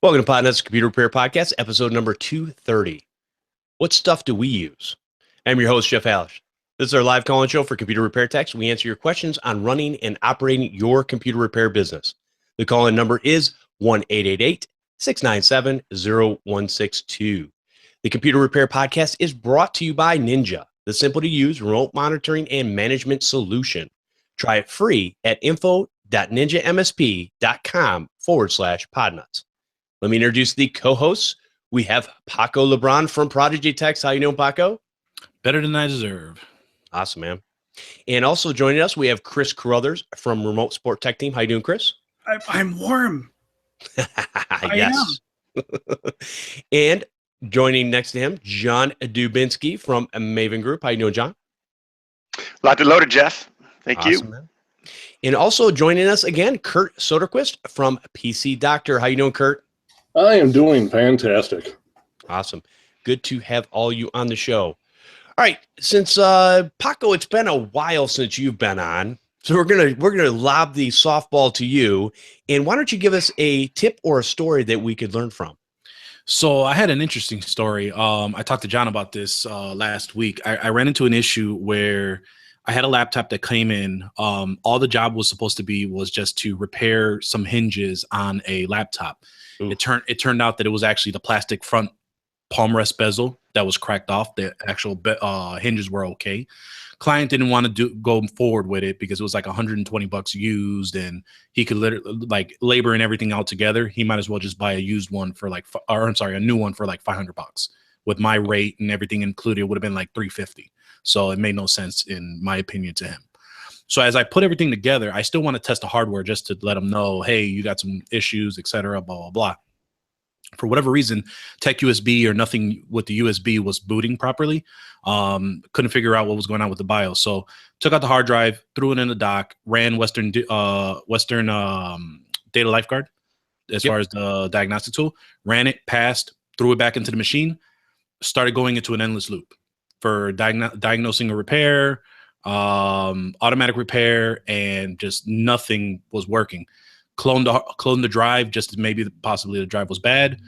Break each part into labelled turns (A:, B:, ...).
A: Welcome to Podnutz Computer Repair Podcast, episode number 230. What stuff do we use? I'm your host, Jeff Halash. This is our live call-in show for Computer Repair Techs. We answer your questions on running and operating your computer repair business. The call-in number is 1-888-697-0162. The Computer Repair Podcast is brought to you by Ninja, the simple-to-use remote monitoring and management solution. Try it free at info.ninjamsp.com/podnuts. Let me introduce the co-hosts. We have Paco Lebron from ProdigyTeks. How you doing, Paco?
B: Better than I deserve.
A: Awesome, man. And also joining us, we have Chris Carruthers from Remote Support Tech Team. How you doing, Chris?
C: I'm warm.
A: Yes. And joining next to him, John Dubinsky from Maven Group. How you doing, John?
D: Locked and loaded, Jeff. Thank you.
A: Man. And also joining us again, Curt Soderquist from PC Doctor. How you doing, Curt?
E: I am doing fantastic.
A: Awesome. Good to have all you on the show. All right, since Paco, it's been a while since you've been on, so we're gonna lob the softball to you. And why don't you give us a tip or a story that we could learn from?
B: So I had an interesting story. I talked to John about this last week. I ran into an issue where I had a laptop that came in. All the job was supposed to be was just to repair some hinges on a laptop. Ooh. It turned out that it was actually the plastic front palm rest bezel that was cracked off. The actual hinges were okay. Client didn't want to go forward with it because it was like $120 used, and he could literally, like, labor and everything all together, he might as well just buy a used one for like, a new one for like $500. With my rate and everything included, it would have been like $350. So it made no sense, in my opinion, to him. So as I put everything together, I still want to test the hardware just to let them know, hey, you got some issues, etc., blah, blah, blah. For whatever reason, Tech USB or nothing with the USB was booting properly. Couldn't figure out what was going on with the BIOS. So took out the hard drive, threw it in the dock, ran Western Data Lifeguard as far as the diagnostic tool, ran it, passed, threw it back into the machine, started going into an endless loop for diagnosing a repair, automatic repair, and just nothing was working. Cloned the drive just maybe possibly the drive was bad.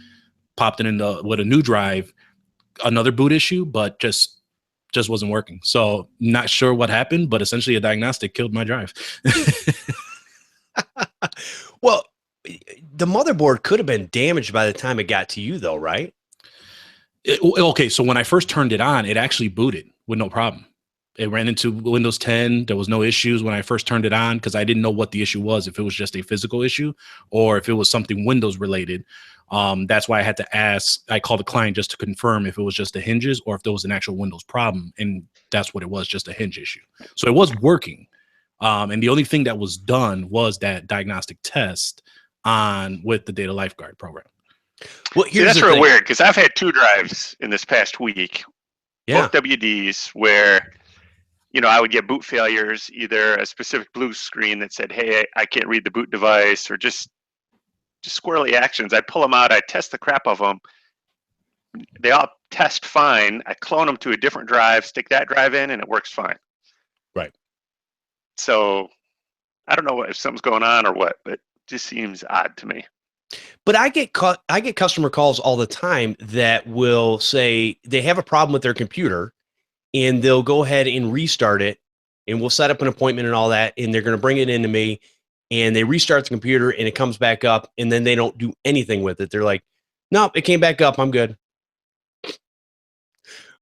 B: Popped it in with a new drive, another boot issue, but just wasn't working. So not sure what happened, but essentially a diagnostic killed my drive.
A: Well, the motherboard could have been damaged by the time it got to you, though, right?
B: Okay, so when I first turned it on, it actually booted with no problem. It ran into Windows 10. There was no issues when I first turned it on because I didn't know what the issue was, if it was just a physical issue or if it was something Windows related. That's why I had to ask. I called the client just to confirm if it was just the hinges or if there was an actual Windows problem. And that's what it was, just a hinge issue. So it was working. And the only thing that was done was that diagnostic test with the Data Lifeguard program.
D: Well, that's real weird because I've had two drives in this past week, both WDs, where I would get boot failures, either a specific blue screen that said, hey, I can't read the boot device, or just squirrely actions. I'd pull them out. I'd test the crap of them. They all test fine. I clone them to a different drive, stick that drive in, and it works fine.
A: Right.
D: So I don't know if something's going on or what, but it just seems odd to me.
A: But I get customer calls all the time that will say they have a problem with their computer, and they'll go ahead and restart it, and we'll set up an appointment and all that, and they're going to bring it into me, and they restart the computer, and it comes back up, and then they don't do anything with it. They're like, nope, it came back up. I'm good.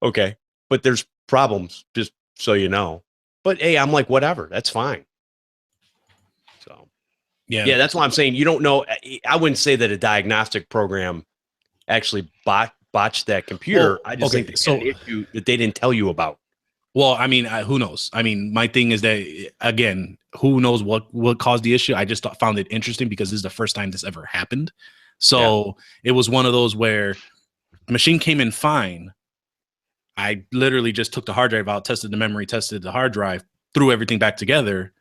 A: Okay, but there's problems, just so you know. But, hey, I'm like, whatever. That's fine. So, yeah, that's why I'm saying you don't know. I wouldn't say that a diagnostic program actually botched that computer.
B: Well,
A: I just think it's an issue that they didn't tell you about.
B: Well, I mean, who knows? I mean, my thing is that, again, who knows what caused the issue? I just found it interesting because this is the first time this ever happened. So It was one of those where the machine came in fine. I literally just took the hard drive out, tested the memory, tested the hard drive, threw everything back together,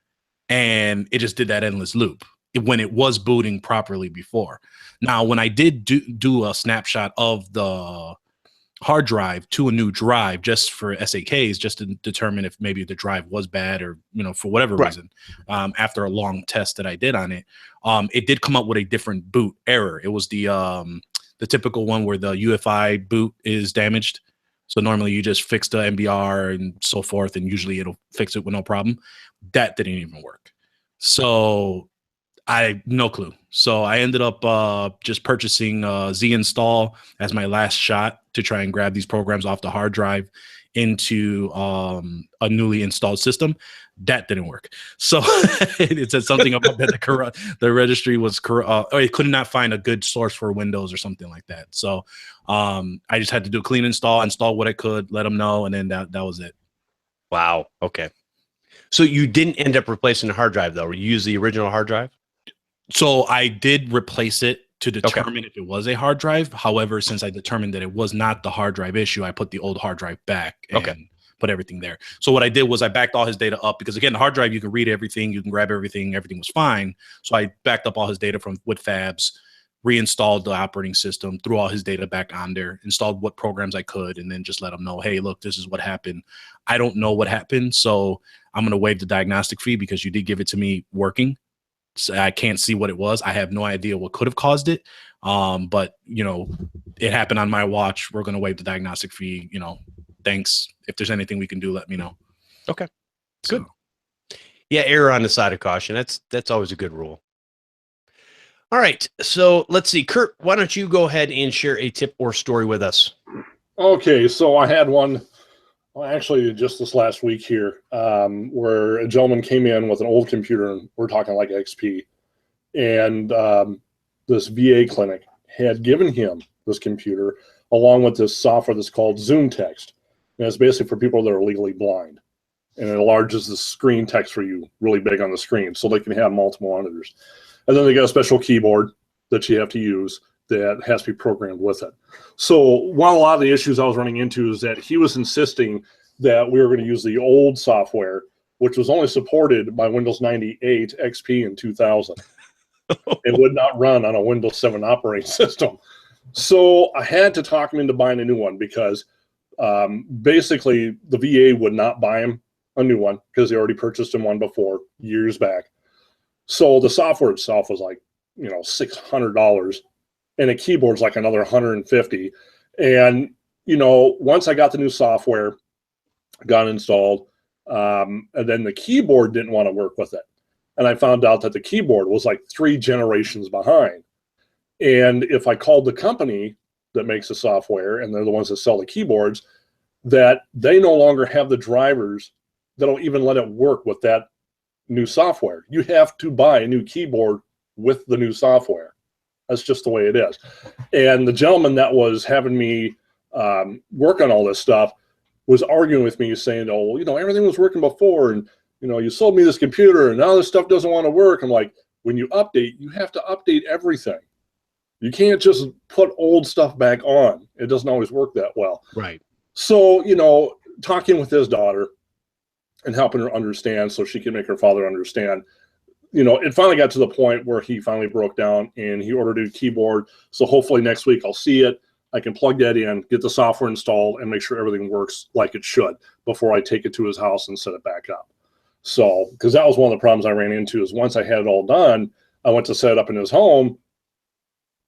B: and it just did that endless loop when it was booting properly before. Now, when I did do a snapshot of the hard drive to a new drive just for SAKs, just to determine if maybe the drive was bad or, for whatever reason. After a long test that I did on it, it did come up with a different boot error. It was the typical one where the UEFI boot is damaged. So normally you just fix the MBR and so forth, and usually it'll fix it with no problem. That didn't even work. So no clue. So I ended up just purchasing Z-install as my last shot to try and grab these programs off the hard drive into a newly installed system. That didn't work. So it said something about that the registry was corrupt, or it could not find a good source for Windows or something like that. So I just had to do a clean install what I could, let them know, and then that was it.
A: Wow. Okay. So you didn't end up replacing the hard drive, though? You used the original hard drive?
B: So I did replace it to determine if it was a hard drive. However, since I determined that it was not the hard drive issue, I put the old hard drive back and put everything there. So what I did was I backed all his data up, because again, the hard drive, you can read everything, you can grab everything was fine. So I backed up all his data with fabs, reinstalled the operating system, threw all his data back on there, installed what programs I could, and then just let him know, hey, look, this is what happened. I don't know what happened, so I'm going to waive the diagnostic fee because you did give it to me working. So I can't see what it was. I have no idea what could have caused it. But it happened on my watch. We're going to waive the diagnostic fee. Thanks. If there's anything we can do, let me know.
A: Okay. Good. Yeah. Error on the side of caution. That's always a good rule. All right. So let's see, Curt, why don't you go ahead and share a tip or story with us?
E: Okay. So I had one, actually just this last week here, where a gentleman came in with an old computer, and we're talking like XP, and this VA clinic had given him this computer along with this software that's called Zoom Text. And it's basically for people that are legally blind. And it enlarges the screen text for you really big on the screen so they can have multiple monitors. And then they got a special keyboard that you have to use that has to be programmed with it. So one of a lot of the issues I was running into is that he was insisting that we were going to use the old software, which was only supported by Windows 98 XP in 2000. It would not run on a Windows 7 operating system. So I had to talk him into buying a new one, because basically the VA would not buy him a new one because they already purchased him one before years back. So the software itself was like, $600, and a keyboard's like another $150. And, once I got the new software, got installed, and then the keyboard didn't want to work with it. And I found out that the keyboard was like 3 generations behind. And if I called the company that makes the software, and they're the ones that sell the keyboards, that they no longer have the drivers that'll even let it work with that new software. You have to buy a new keyboard with the new software. That's just the way it is. And the gentleman that was having me work on all this stuff was arguing with me, saying, oh, everything was working before, and you sold me this computer, and now this stuff doesn't want to work. I'm like, when you update, you have to update everything. You can't just put old stuff back on. It doesn't always work that well.
A: Right.
E: So, talking with his daughter and helping her understand so she can make her father understand, it finally got to the point where he finally broke down and he ordered a keyboard. So hopefully next week I'll see it. I can plug that in, get the software installed, and make sure everything works like it should before I take it to his house and set it back up. So, because that was one of the problems I ran into, is once I had it all done, I went to set it up in his home,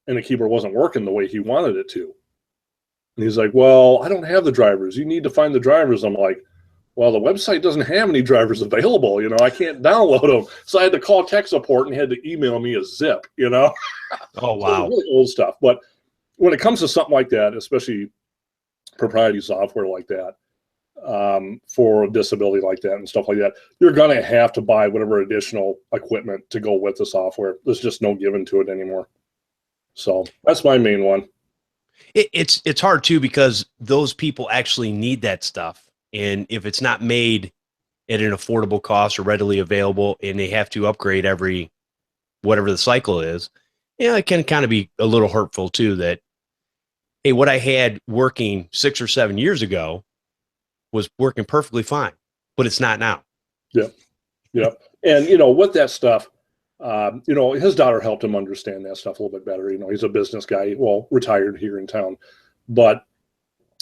E: and the keyboard wasn't working the way he wanted it to. And he's like, well, I don't have the drivers. You need to find the drivers. I'm like, well, the website doesn't have any drivers available. I can't download them. So I had to call tech support and had to email me a zip,
A: Oh, wow.
E: So really old stuff. But when it comes to something like that, especially proprietary software like that, for a disability like that and stuff like that, you're going to have to buy whatever additional equipment to go with the software. There's just no given to it anymore. So that's my main one.
A: It's hard too, because those people actually need that stuff. And if it's not made at an affordable cost or readily available, and they have to upgrade every whatever the cycle is, it can kind of be a little hurtful too, that, hey, what I had working 6 or 7 years ago was working perfectly fine, but it's not now.
E: Yep. And, with that stuff, his daughter helped him understand that stuff a little bit better. He's a business guy, well, retired here in town. But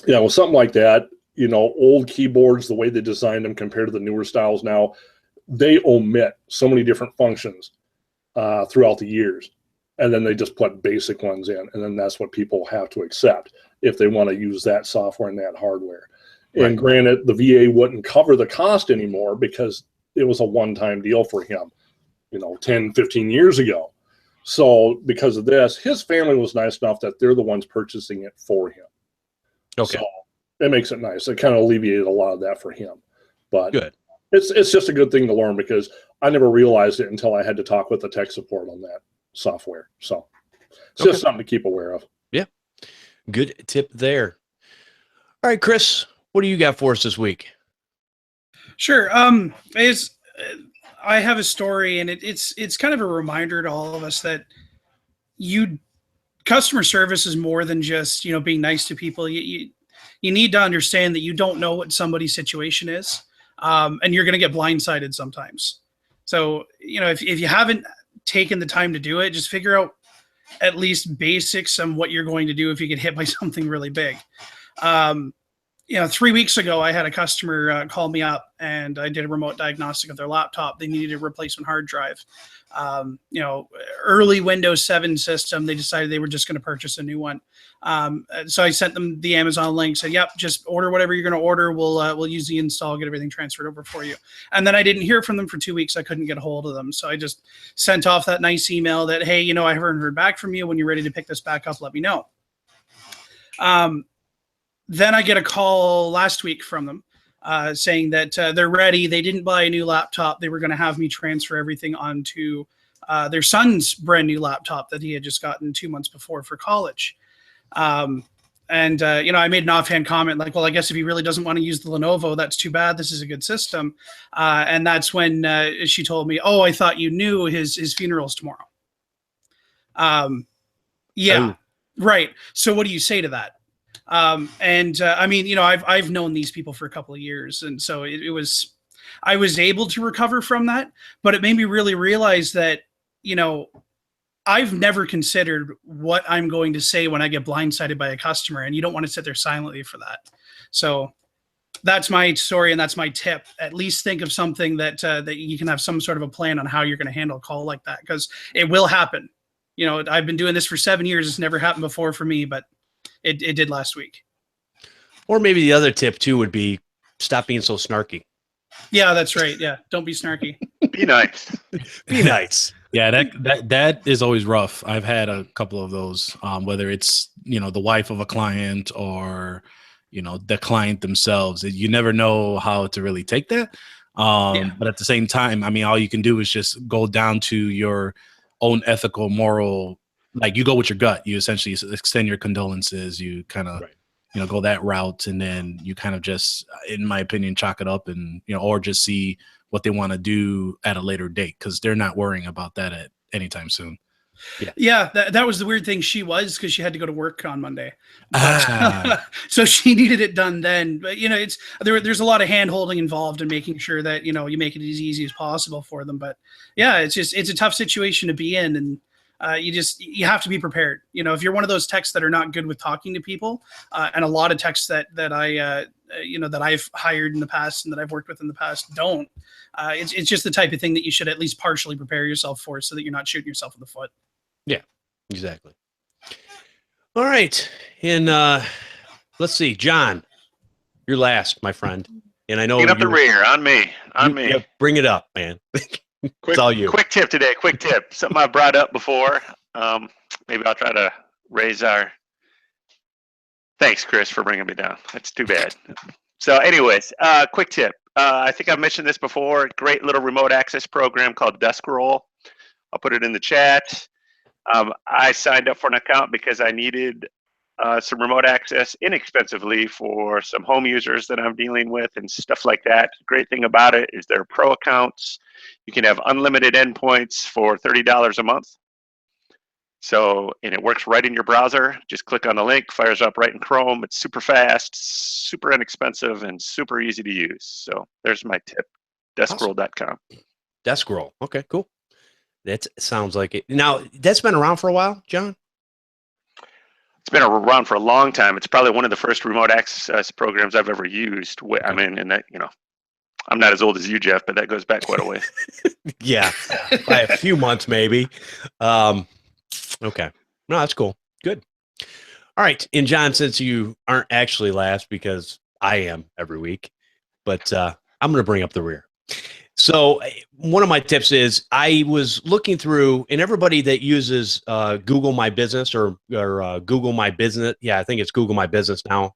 E: Yeah, well, something like that, old keyboards, the way they designed them compared to the newer styles now, they omit so many different functions throughout the years. And then they just put basic ones in. And then that's what people have to accept if they want to use that software and that hardware. Right. And granted, the VA wouldn't cover the cost anymore because it was a one-time deal for him, 10, 15 years ago. So because of this, his family was nice enough that they're the ones purchasing it for him.
A: Okay.
E: So it makes it nice. It kind of alleviated a lot of that for him. But
A: good.
E: It's just a good thing to learn because I never realized it until I had to talk with the tech support on that software. So it's just something to keep aware of.
A: Yeah. Good tip there. All right, Chris, what do you got for us this week?
C: Sure. I have a story, and it's kind of a reminder to all of us that customer service is more than just, being nice to people. You need to understand that you don't know what somebody's situation is, and you're going to get blindsided sometimes. So, if you haven't taken the time to do it, just figure out at least basics on what you're going to do if you get hit by something really big. 3 weeks ago, I had a customer call me up, and I did a remote diagnostic of their laptop. They needed a replacement hard drive. Early Windows 7 system. They decided they were just going to purchase a new one. So I sent them the Amazon link, said, yep, just order whatever you're going to order. We'll use the install, get everything transferred over for you. And then I didn't hear from them for 2 weeks. I couldn't get a hold of them. So I just sent off that nice email that, hey, I haven't heard back from you. When you're ready to pick this back up, let me know. Then I get a call last week from them saying that they're ready. They didn't buy a new laptop. They were going to have me transfer everything onto their son's brand new laptop that he had just gotten 2 months before for college. I made an offhand comment like, well, I guess if he really doesn't want to use the Lenovo, that's too bad. This is a good system. And that's when she told me, oh, I thought you knew his funeral's tomorrow. Yeah, right. So what do you say to that? I've known these people for a couple of years. And so I was able to recover from that, but it made me really realize that, I've never considered what I'm going to say when I get blindsided by a customer, and you don't want to sit there silently for that. So that's my story. And that's my tip. At least think of something that you can have some sort of a plan on how you're going to handle a call like that, because it will happen. I've been doing this for 7 years. It's never happened before for me, but it did last week.
A: Or maybe the other tip too would be stop being so snarky.
C: Yeah, that's right. Yeah. Don't be snarky.
D: Be nice.
A: Be nice.
B: Yeah, that is always rough. I've had a couple of those, whether it's, the wife of a client or, the client themselves. You never know how to really take that. But at the same time, all you can do is just go down to your own ethical, moral, like you go with your gut. You essentially extend your condolences. You kind of, go that route, and then you kind of just, in my opinion, chalk it up and, or just see what they want to do at a later date, because they're not worrying about that at anytime soon.
C: Yeah, that was the weird thing. She was, because she had to go to work on Monday. So she needed it done then. But, there's a lot of hand holding involved in making sure that, you make it as easy as possible for them. But yeah, it's a tough situation to be in. And you have to be prepared. If you're one of those techs that are not good with talking to people, and a lot of techs that I've hired in the past and that I've worked with in the past don't, it's just the type of thing that you should at least partially prepare yourself for, so that you're not shooting yourself in the foot.
A: Yeah, exactly. All right. And let's see, John, you're last, my friend. And I know
D: get up the rear on me.
A: Yeah, bring it up, man. It's all you.
D: Quick tip today. Quick tip. Something I brought up before. Maybe I'll try to raise our. Thanks, Chris, for bringing me down. That's too bad. So, anyways, quick tip. I think I've mentioned this before. Great little remote access program called Desk Roll. I'll put it in the chat. I signed up for an account because I needed some remote access inexpensively for some home users that I'm dealing with and stuff like that. Great thing about it is they're pro accounts. You can have unlimited endpoints for $30 a month. So, and it works right in your browser. Just click on the link, fires up right in Chrome. It's super fast, super inexpensive, and super easy to use. So there's my tip, deskroll.com.
A: Deskroll. Okay, cool. That sounds like it. Now, that's been around for a while, John?
D: it's been around for a long time. It's probably one of the first remote access programs I've ever used. I mean, and that, you know, I'm not as old as you, Jeff, but that goes back quite a ways.
A: Yeah, by a few months maybe. Okay, no, that's cool. Good. All right, and John, since you aren't actually last because I am every week, but I'm going to bring up the rear. So one of my tips is I was looking through, and everybody that uses Google My Business or Google My Business, yeah, I think it's Google My Business now.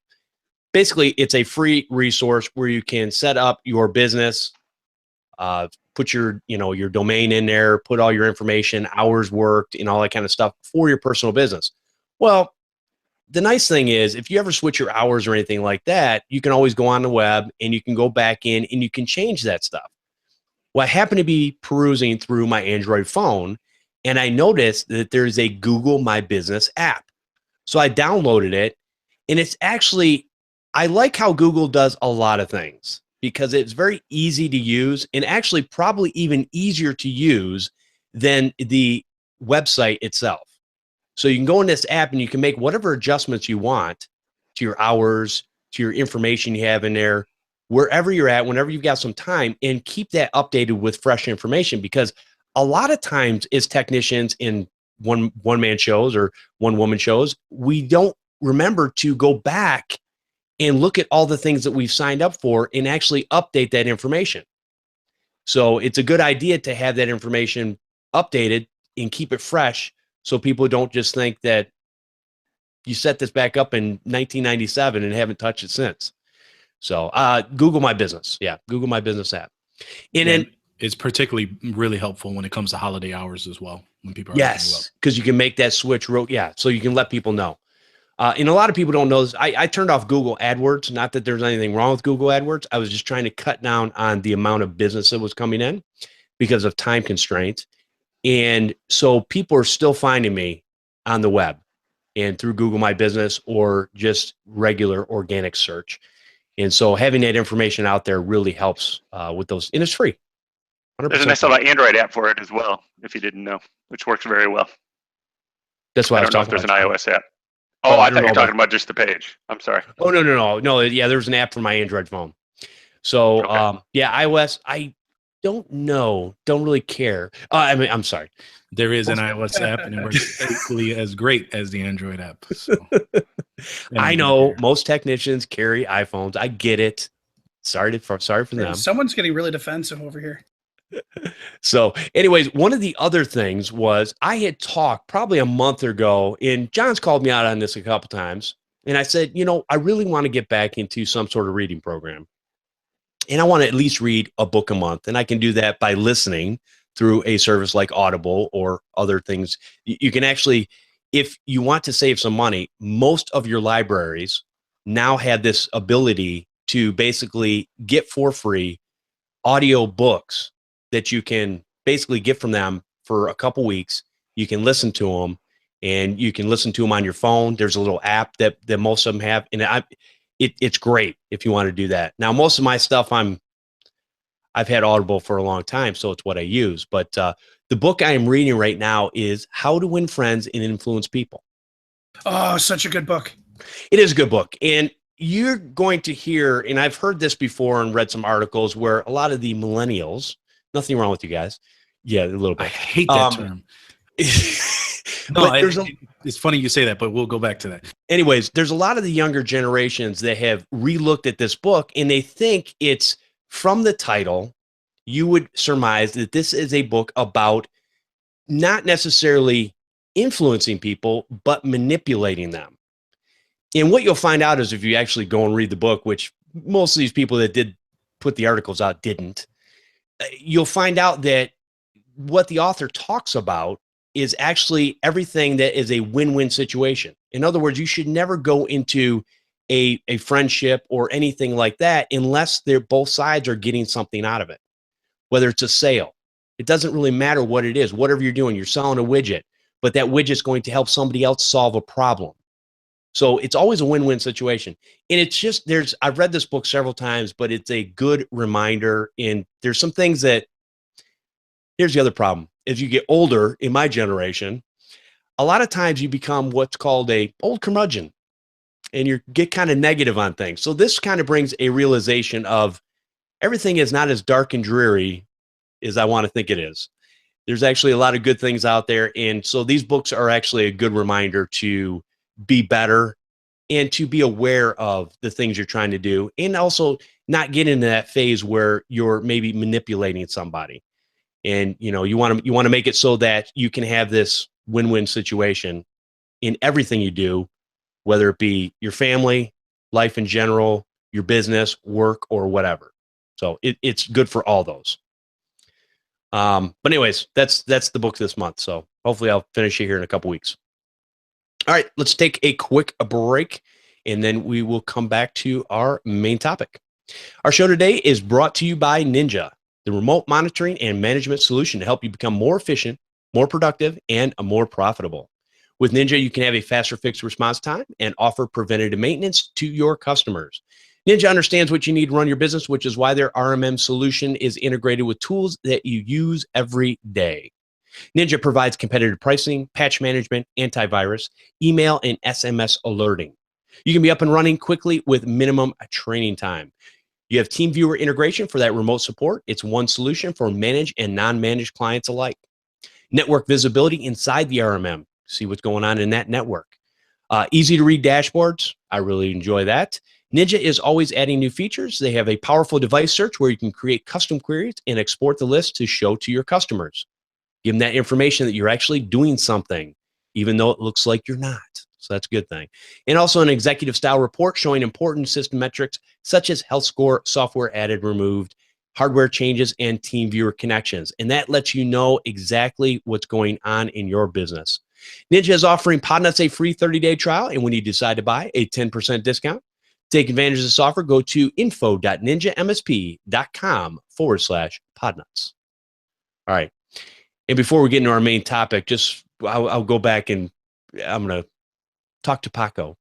A: Basically, it's a free resource where you can set up your business, put your domain in there, put all your information, hours worked, and all that kind of stuff for your personal business. Well, the nice thing is if you ever switch your hours or anything like that, you can always go on the web and you can go back in and you can change that stuff. Well, I happened to be perusing through my Android phone and I noticed that there's a Google My Business app. So I downloaded it, and it's actually, I like how Google does a lot of things because it's very easy to use and actually probably even easier to use than the website itself. So you can go in this app and you can make whatever adjustments you want to your hours, to your information you have in there, wherever you're at, whenever you've got some time, and keep that updated with fresh information. Because a lot of times as technicians in one-man shows or one-woman shows, we don't remember to go back and look at all the things that we've signed up for and actually update that information. So it's a good idea to have that information updated and keep it fresh so people don't just think that you set this back up in 1997 and haven't touched it since. So Google My Business. Yeah, Google My Business app. And then
B: it's particularly really helpful when it comes to holiday hours as well. When people are
A: yes, because you can make that switch so you can let people know. And a lot of people don't know this. I turned off Google AdWords. Not that there's anything wrong with Google AdWords. I was just trying to cut down on the amount of business that was coming in because of time constraints. And so people are still finding me on the web and through Google My Business or just regular organic search. And so having that information out there really helps with those. And it's free. 100%.
D: There's a nice little Android app for it as well, if you didn't know, which works very well.
A: That's why I don't
D: know if there's an iOS app. Oh, I thought you were talking about just the page. I'm sorry.
A: Oh, no. Yeah, there's an app for my Android phone. So, okay. Yeah, iOS, I don't know. Don't really care. I'm sorry.
B: There is an iOS app, and it works equally as great as the Android app. So.
A: I know most technicians carry iPhones. I get it. Sorry for them.
C: Someone's getting really defensive over here.
A: So anyways, one of the other things was I had talked probably a month ago, and John's called me out on this a couple times. And I said, I really want to get back into some sort of reading program. And I want to at least read a book a month. And I can do that by listening through a service like Audible or other things. You can actually, if you want to save some money, most of your libraries now have this ability to basically get for free audio books that you can basically get from them for a couple weeks. You can listen to them, and you can listen to them on your phone. There's a little app that most of them have, and it's great if you want to do that. Now, most of my stuff I've had Audible for a long time, so it's what I use. But the book I am reading right now is How to Win Friends and Influence People.
C: Oh, such a good book.
A: It is a good book. And you're going to hear, and I've heard this before and read some articles where a lot of the millennials, nothing wrong with you guys. Yeah, a little bit.
B: I hate that term. No, it's funny you say that, but we'll go back to that.
A: Anyways, there's a lot of the younger generations that have re-looked at this book, and they think it's, from the title, you would surmise that this is a book about not necessarily influencing people, but manipulating them. And what you'll find out is if you actually go and read the book, which most of these people that did put the articles out didn't, you'll find out that what the author talks about is actually everything that is a win-win situation. In other words, you should never go into a friendship or anything like that unless both sides are getting something out of it, whether it's a sale. It doesn't really matter what it is. Whatever you're doing, you're selling a widget, but that widget's going to help somebody else solve a problem. So it's always a win-win situation. And it's just, I've read this book several times, but it's a good reminder. And there's some things that, here's the other problem. As you get older in my generation, a lot of times you become what's called a old curmudgeon, and you get kind of negative on things. So this kind of brings a realization of everything is not as dark and dreary as I want to think it is. There's actually a lot of good things out there. And so these books are actually a good reminder to be better and to be aware of the things you're trying to do, and also not get into that phase where you're maybe manipulating somebody. And, you know, you want to make it so that you can have this win-win situation in everything you do, whether it be your family, life in general, your business, work, or whatever. So it's good for all those. But anyways, that's the book this month. So hopefully I'll finish it here in a couple weeks. All right, let's take a quick break, and then we will come back to our main topic. Our show today is brought to you by Ninja, the remote monitoring and management solution to help you become more efficient, more productive, and more profitable. With Ninja, you can have a faster fixed response time and offer preventative maintenance to your customers. Ninja understands what you need to run your business, which is why their RMM solution is integrated with tools that you use every day. Ninja provides competitive pricing, patch management, antivirus, email, and SMS alerting. You can be up and running quickly with minimum training time. You have TeamViewer integration for that remote support. It's one solution for managed and non-managed clients alike. Network visibility inside the RMM. See what's going on in that network. Easy to read dashboards. I really enjoy that. Ninja is always adding new features. They have a powerful device search where you can create custom queries and export the list to show to your customers. Give them that information that you're actually doing something, even though it looks like you're not. So that's a good thing. And also an executive style report showing important system metrics such as health score, software added, removed, hardware changes, and TeamViewer connections. And that lets you know exactly what's going on in your business. Ninja is offering Podnutz a free 30-day trial. And when you decide to buy, a 10% discount. Take advantage of this offer. Go to info.ninjamsp.com/Podnutz. All right. And before we get into our main topic, I'll go back and I'm going to talk to Paco.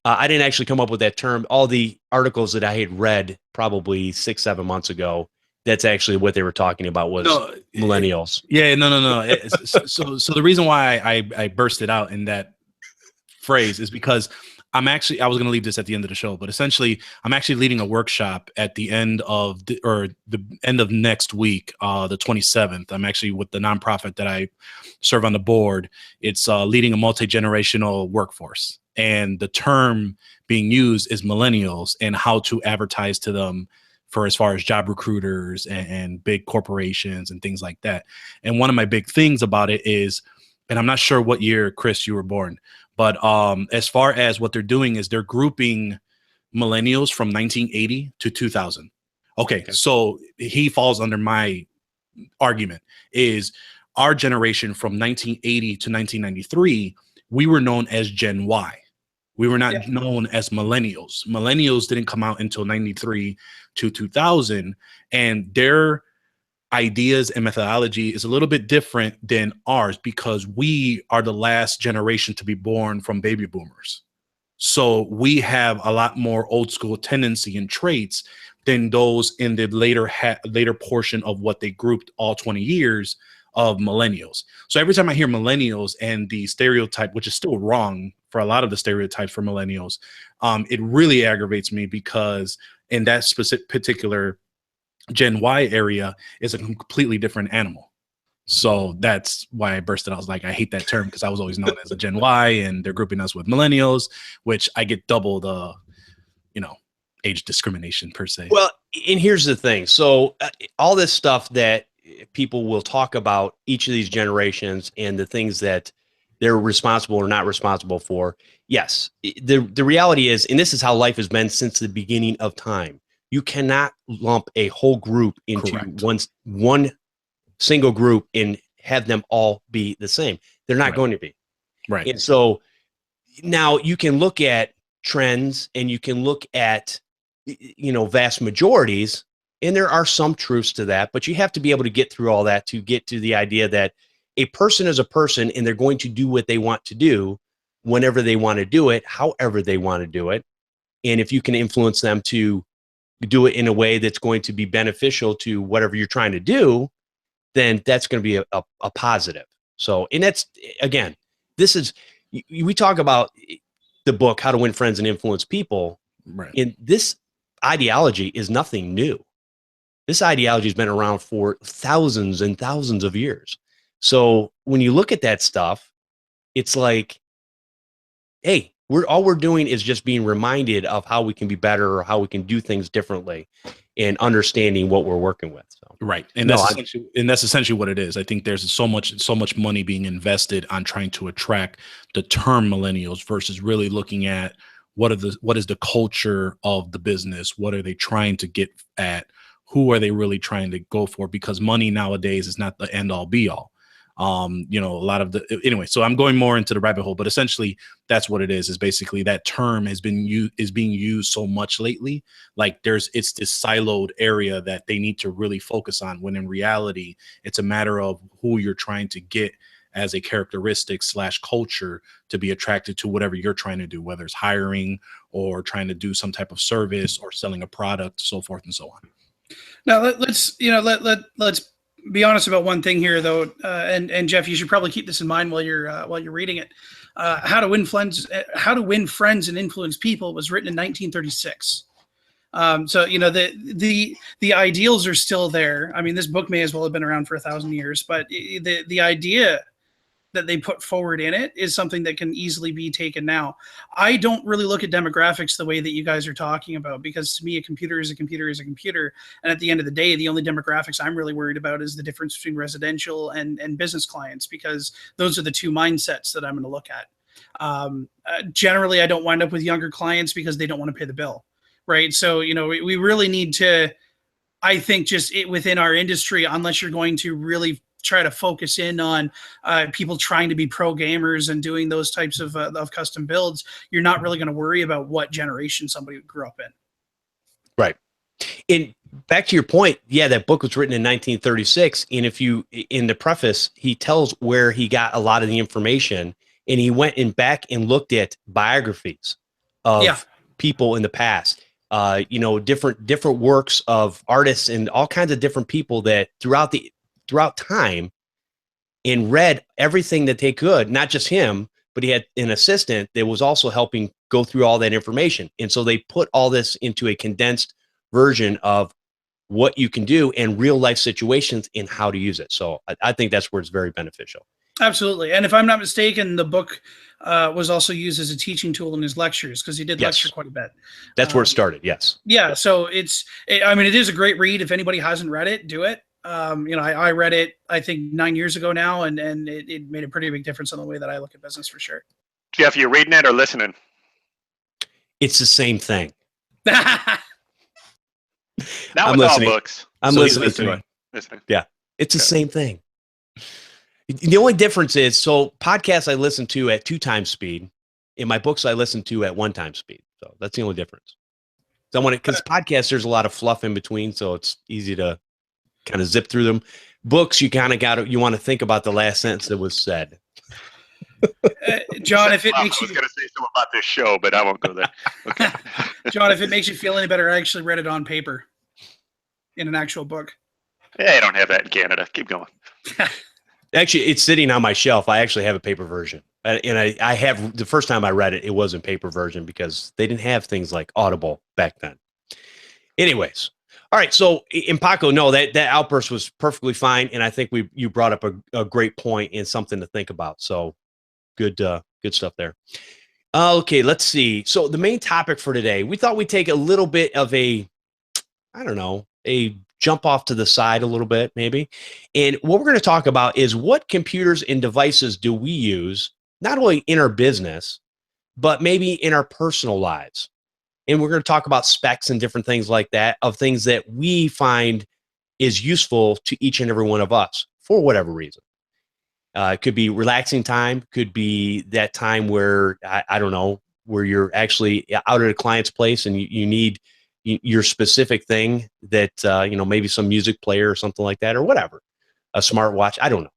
A: I didn't actually come up with that term. All the articles that I had read probably 6-7 months ago, that's actually what they were talking about was millennials.
B: Yeah, no. So the reason why I bursted out in that phrase is because I was going to leave this at the end of the show, but essentially I'm actually leading a workshop at the end of the end of next week, the 27th. I'm actually with the nonprofit that I serve on the board. It's leading a multi-generational workforce. And the term being used is millennials and how to advertise to them for as far as job recruiters and big corporations and things like that. And one of my big things about it is, and I'm not sure what year, Chris, you were born, but as far as what they're doing is they're grouping millennials from 1980 to 2000. Okay, so he falls under my argument is our generation from 1980 to 1993, we were known as Gen Y. We were not known as millennials. Millennials didn't come out until 93 to 2000, and their ideas and methodology is a little bit different than ours because we are the last generation to be born from baby boomers. So we have a lot more old school tendency and traits than those in the later portion of what they grouped all 20 years of millennials. So every time I hear millennials and the stereotype, which is still wrong for a lot of the stereotypes for millennials, it really aggravates me because in that specific particular Gen Y area is a completely different animal. So that's why I bursted out. I was like, I hate that term because I was always known as a Gen Y and they're grouping us with millennials, which I get double the, age discrimination per se.
A: Well, and here's the thing. So all this stuff that people will talk about each of these generations and the things that they're responsible or not responsible for. Yes, the reality is, and this is how life has been since the beginning of time. You cannot lump a whole group into one single group and have them all be the same. They're not going to be.
B: Right.
A: And so now you can look at trends and you can look at, vast majorities, and there are some truths to that, but you have to be able to get through all that to get to the idea that a person is a person and they're going to do what they want to do whenever they want to do it, however they want to do it. And if you can influence them to do it in a way that's going to be beneficial to whatever you're trying to do, then that's going to be a positive. So, and that's, again, this is, we talk about the book, How to Win Friends and Influence People.
B: Right.
A: And this ideology is nothing new. This ideology has been around for thousands and thousands of years. So when you look at that stuff, it's like, hey, all we're doing is just being reminded of how we can be better or how we can do things differently and understanding what we're working with. So.
B: Right. And that's essentially what it is. I think there's so much money being invested on trying to attract the term millennials versus really looking at what is the culture of the business? What are they trying to get at? Who are they really trying to go for? Because money nowadays is not the end all be all. A lot of anyway, so I'm going more into the rabbit hole, but essentially that's what it is basically that term is being used so much lately. Like it's this siloed area that they need to really focus on, when in reality, it's a matter of who you're trying to get as a characteristic / culture to be attracted to whatever you're trying to do, whether it's hiring or trying to do some type of service or selling a product, so forth and so on.
C: Now let's be honest about one thing here, though, and Jeff, you should probably keep this in mind while you're reading it. How to Win Friends and Influence People was written in 1936. So the ideals are still there. I mean, this book may as well have been around for 1,000 years, but the idea that they put forward in it is something that can easily be taken now. I don't really look at demographics the way that you guys are talking about, because to me, a computer is a computer is a computer. And at the end of the day, the only demographics I'm really worried about is the difference between residential and business clients, because those are the two mindsets that I'm going to look at. Generally, I don't wind up with younger clients because they don't want to pay the bill, right? So, we really need to, I think, just within our industry, unless you're going to really try to focus in on people trying to be pro gamers and doing those types of custom builds, you're not really going to worry about what generation somebody grew up in.
A: Right. And back to your point, yeah, that book was written in 1936. And in the preface, he tells where he got a lot of the information, and he went back and looked at biographies of people in the past, different works of artists and all kinds of different people that throughout time, and read everything that they could, not just him, but he had an assistant that was also helping go through all that information. And so they put all this into a condensed version of what you can do in real life situations and how to use it. So I think that's where it's very beneficial.
C: Absolutely. And if I'm not mistaken, the book was also used as a teaching tool in his lectures, because he did lecture quite a bit.
A: That's where it started. Yes.
C: Yeah. So it is a great read. If anybody hasn't read it, do it. I read it, I think 9 years ago now, and it made a pretty big difference on the way that I look at business, for sure.
D: Jeff, you reading it or listening?
A: It's the same thing.
D: Not
A: I'm
D: with
A: listening.
D: all books.
A: I'm listening to it. Yeah, it's the same thing. The only difference is, so podcasts I listen to at 2 times speed, and my books I listen to at 1 time speed. So that's the only difference. So because podcasts, there's a lot of fluff in between, so it's easy to kind of zip through them. Books, you kind of you want to think about the last sentence that was said.
C: John, if it makes you,
D: I was going to say something about this show, but I won't go there. Okay.
C: John, if it makes you feel any better, I actually read it on paper in an actual book.
D: Yeah, I don't have that in Canada. Keep going.
A: Actually, it's sitting on my shelf. I actually have a paper version. And I have, the first time I read it, it was in paper version because they didn't have things like Audible back then. Anyways. All right. So in Paco, no, that outburst was perfectly fine. And I think you brought up a great point and something to think about. So good stuff there. Okay. Let's see. So the main topic for today, we thought we'd take a little bit of a jump off to the side a little bit, maybe. And what we're going to talk about is what computers and devices do we use, not only in our business, but maybe in our personal lives. And we're going to talk about specs and different things like that, of things that we find is useful to each and every one of us for whatever reason. It could be relaxing time, could be that time where, I don't know, where you're actually out at a client's place and you need your specific thing that, maybe some music player or something like that or whatever, a smartwatch. I don't know.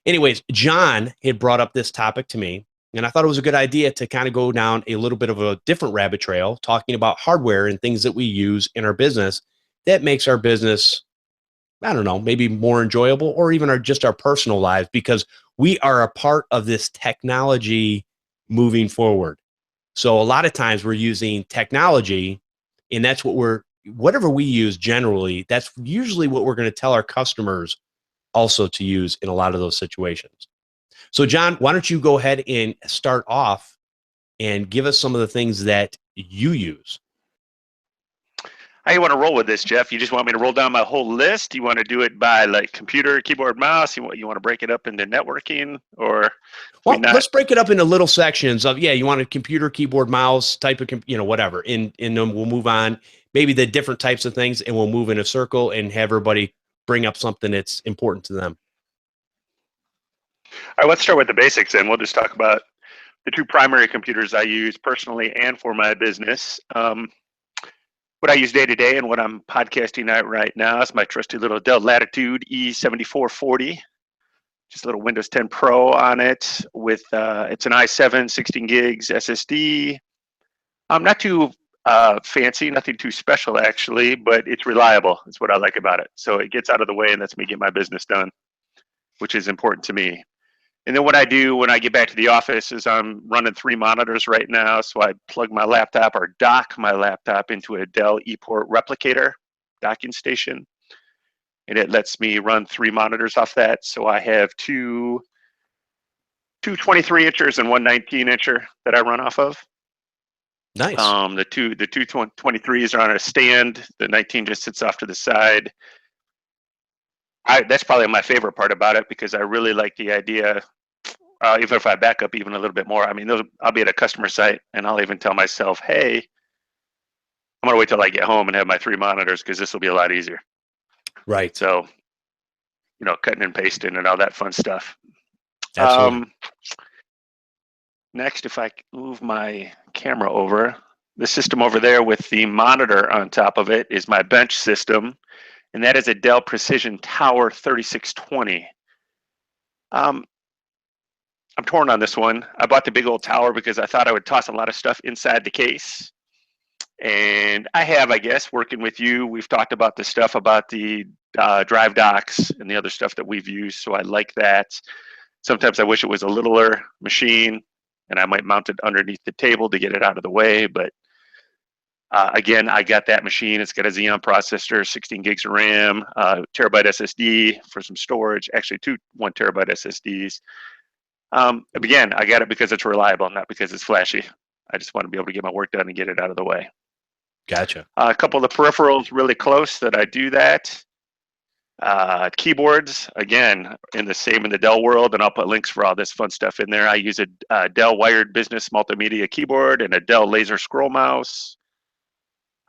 A: Anyways, John had brought up this topic to me, and I thought it was a good idea to kind of go down a little bit of a different rabbit trail, talking about hardware and things that we use in our business that makes our business, I don't know, maybe more enjoyable, or even just our personal lives, because we are a part of this technology moving forward. So a lot of times we're using technology, and that's whatever we use generally, that's usually what we're going to tell our customers also to use in a lot of those situations. So John, why don't you go ahead and start off and give us some of the things that you use?
D: How you want to roll with this, Jeff? You just want me to roll down my whole list? You want to do it by like computer, keyboard, mouse? You want to break it up into networking, or
A: well, let's break it up into little sections of, you want a computer, keyboard, mouse, type of, whatever. And then we'll move on, maybe the different types of things, and we'll move in a circle and have everybody bring up something that's important to them.
D: All right, let's start with the basics, and we'll just talk about the two primary computers I use personally and for my business. What I use day to day and what I'm podcasting at right now is my trusty little Dell Latitude E7440. Just a little Windows 10 Pro on it with it's an i7 16 gigs SSD. Not too fancy, nothing too special actually, but it's reliable. That's what I like about it. So it gets out of the way and lets me get my business done, which is important to me. And then what I do when I get back to the office is I'm running 3 monitors right now. So I plug my laptop or dock my laptop into a Dell ePort replicator docking station. And it lets me run 3 monitors off that. So I have two 23-inchers and one 19-incher that I run off of.
A: Nice.
D: The two 23s are on a stand. The 19 just sits off to the side. That's probably my favorite part about it, because I really like the idea, even if I back up even a little bit more, I mean, I'll be at a customer site and I'll even tell myself, hey, I'm going to wait till I get home and have my 3 monitors because this will be a lot easier.
A: Right.
D: So, cutting and pasting and all that fun stuff.
A: Absolutely.
D: Next, if I move my camera over, the system over there with the monitor on top of it is my bench system. And that is a Dell Precision Tower 3620. I'm torn on this one. I bought the big old tower because I thought I would toss a lot of stuff inside the case. And I have, I guess, working with you, we've talked about the stuff about the drive docks and the other stuff that we've used. So I like that. Sometimes I wish it was a littler machine and I might mount it underneath the table to get it out of the way. But again, I got that machine. It's got a Xeon processor, 16 gigs of RAM, terabyte SSD for some storage, actually 2 1 terabyte SSDs. Again, I got it because it's reliable, not because it's flashy. I just want to be able to get my work done and get it out of the way.
A: Gotcha.
D: A couple of the peripherals really close that I do that. Keyboards, again, in the Dell world, and I'll put links for all this fun stuff in there. I use a Dell Wired Business Multimedia keyboard and a Dell Laser Scroll mouse.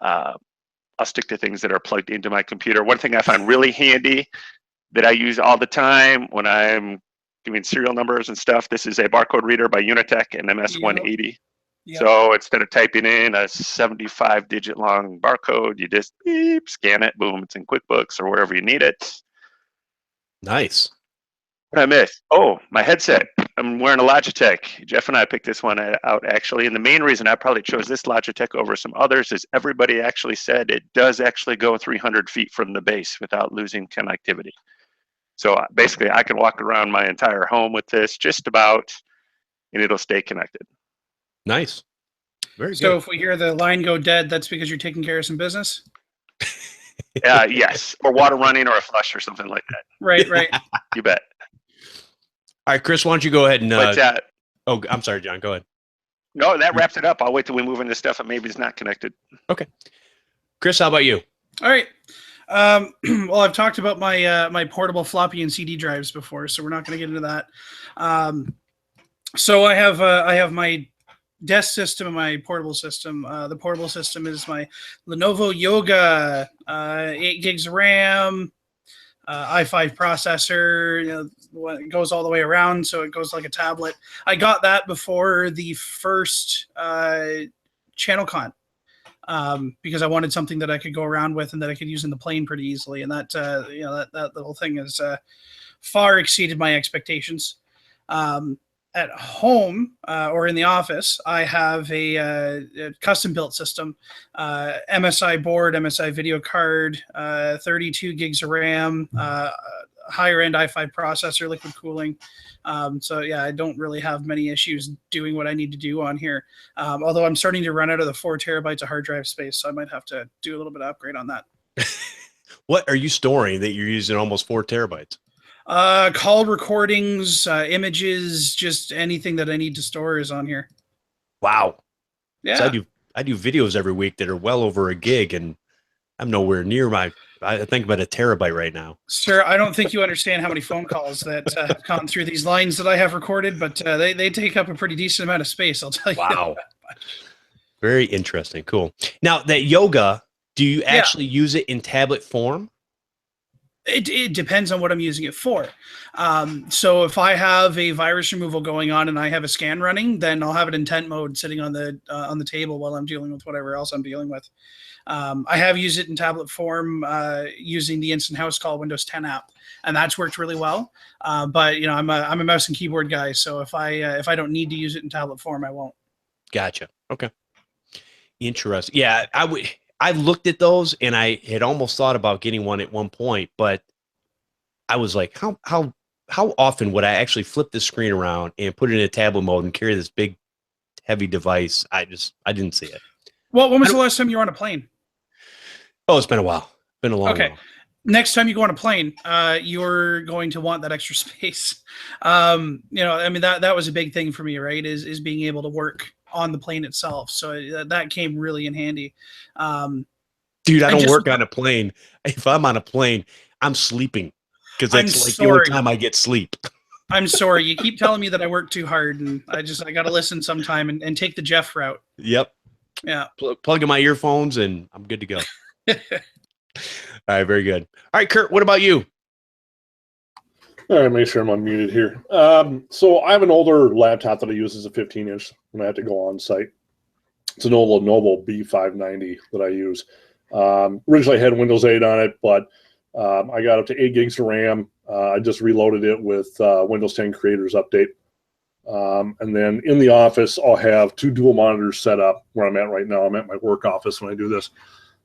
D: I'll stick to things that are plugged into my computer. One thing I find really handy that I use all the time when I'm doing serial numbers and stuff, this is a barcode reader by Unitech, an MS-180. Yep. So instead of typing in a 75-digit long barcode, you just beep, scan it, boom, it's in QuickBooks or wherever you need it.
A: Nice.
D: What I missed? Oh, my headset. I'm wearing a Logitech. Jeff and I picked this one out, actually. And the main reason I probably chose this Logitech over some others is everybody actually said it does actually go 300 feet from the base without losing connectivity. So basically, I can walk around my entire home with this just about, and it'll stay connected.
A: Nice. Very good.
C: So if we hear the line go dead, that's because you're taking care of some business?
D: Yes. Or water running or a flush or something like that.
C: Right.
D: You bet.
A: All right, Chris, why don't you go ahead and...
D: oh,
A: I'm sorry, John. Go ahead.
D: No, that wraps it up. I'll wait till we move into stuff that maybe is not connected.
A: Okay. Chris, how about you?
C: All right. Well, I've talked about my my portable floppy and CD drives before, so we're not going to get into that. So I have my desk system and my portable system. The portable system is my Lenovo Yoga, 8 gigs of RAM, i5 processor. It goes all the way around, so it goes like a tablet. I got that before the first ChannelCon. Because I wanted something that I could go around with and that I could use in the plane pretty easily, and that that little thing has far exceeded my expectations. At home or in the office, I have a custom-built system, MSI board, MSI video card, 32 gigs of RAM, higher end i5 processor, liquid cooling. So yeah, I don't really have many issues doing what I need to do on here. Although I'm starting to run out of the 4 terabytes of hard drive space, so I might have to do a little bit of upgrade on that.
A: What are you storing that you're using almost 4 terabytes?
C: Call recordings, images, just anything that I need to store is on here.
A: Wow.
C: Yeah.
A: So I do videos every week that are well over a gig, and I'm nowhere near I think about a terabyte right now.
C: Sir, I don't think you understand how many phone calls that have gone through these lines that I have recorded, but they take up a pretty decent amount of space, I'll tell you.
A: Wow. Very interesting. Cool. Now, that yoga, do you actually use it in tablet form?
C: It depends on what I'm using it for. So if I have a virus removal going on and I have a scan running, then I'll have it in tent mode sitting on the table while I'm dealing with whatever else I'm dealing with. I have used it in tablet form using the Instant House Call Windows 10 app, and that's worked really well. But you know, I'm a mouse and keyboard guy, so if I don't need to use it in tablet form, I won't. Gotcha.
A: Okay. Interesting. Yeah, I looked at those and I had almost thought about getting one at one point, but I was like, how often would I actually flip the screen around and put it in a tablet mode and carry this big, heavy device? I didn't see it.
C: Well, when was the last time you were on a plane?
A: Oh, it's been a while. Been a long while.
C: Next time you go on a plane, you're going to want that extra space. You know, I mean, that was a big thing for me, right? Is being able to work on the plane itself. So that came really in handy.
A: Dude, I don't work on a plane. If I'm on a plane, I'm sleeping because that's like the only time I get sleep.
C: I'm sorry. You keep telling me that I work too hard, and I got to listen sometime and take the Jeff route.
A: Yep.
C: Yeah.
A: Plug in my earphones and I'm good to go. All right. Very good. All right, Curt, what about you?
E: All right, make sure I'm unmuted here. So I have an older laptop that I use as a 15-inch when I have to go on site. It's an old Lenovo B590 that I use. Originally I had Windows 8 on it, but I got up to 8 gigs of RAM. I just reloaded it with Windows 10 Creators Update. And then in the office, I'll have 2 dual monitors set up where I'm at right now. I'm at my work office when I do this.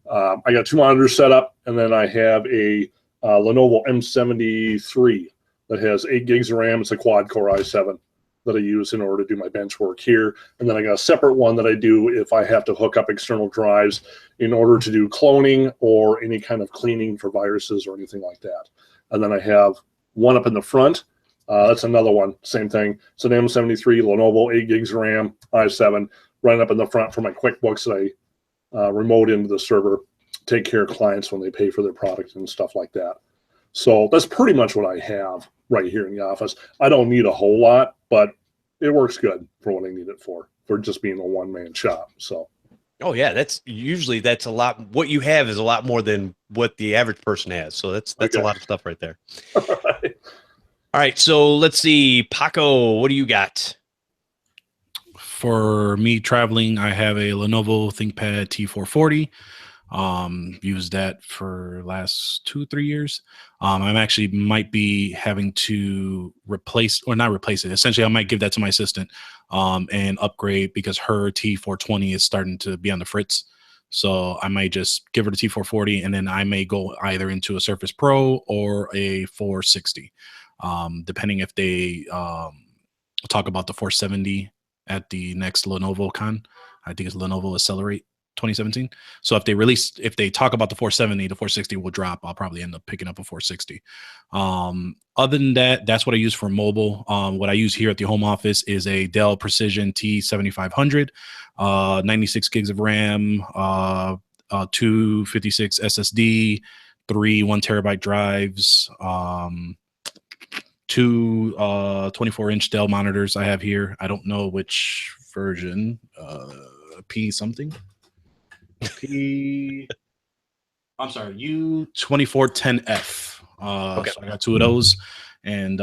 E: I got 2 monitors set up, and then I have a Lenovo M73 that has 8 gigs of RAM. It's a quad-core i7 that I use in order to do my bench work here. And then I got a separate one that I do if I have to hook up external drives in order to do cloning or any kind of cleaning for viruses or anything like that. And then I have one up in the front. That's another one, same thing. It's an M73 Lenovo, 8 gigs of RAM, i7, right up in the front for my QuickBooks that I remote into the server, take care of clients when they pay for their product and stuff like that. So that's pretty much what I have right here in the office. I don't need a whole lot, but it works good for what I need it for just being a one-man shop. So.
A: Oh yeah, that's a lot. What you have is a lot more than what the average person has. So that's okay. A lot of stuff right there. All right, so let's see, Paco, what do you got?
B: For me traveling, I have a Lenovo ThinkPad T440. Used that for last 2-3 years. I'm actually might be having to not replace it. Essentially, I might give that to my assistant and upgrade because her T420 is starting to be on the fritz. So I might just give her the T440, and then I may go either into a Surface Pro or a 460, depending if they talk about the 470 at the next Lenovo Con. I think it's Lenovo Accelerate 2017. So if they talk about the 470, the 460 will drop. I'll probably end up picking up a 460. Other than that, that's what I use for mobile. What I use here at the home office is a Dell Precision T7500, 96 gigs of RAM, 256 SSD, 3 1 terabyte drives, 2 24-inch Dell monitors I have here. I don't know which version, P something. I'm sorry, U2410F. Okay. So I got 2 of those, and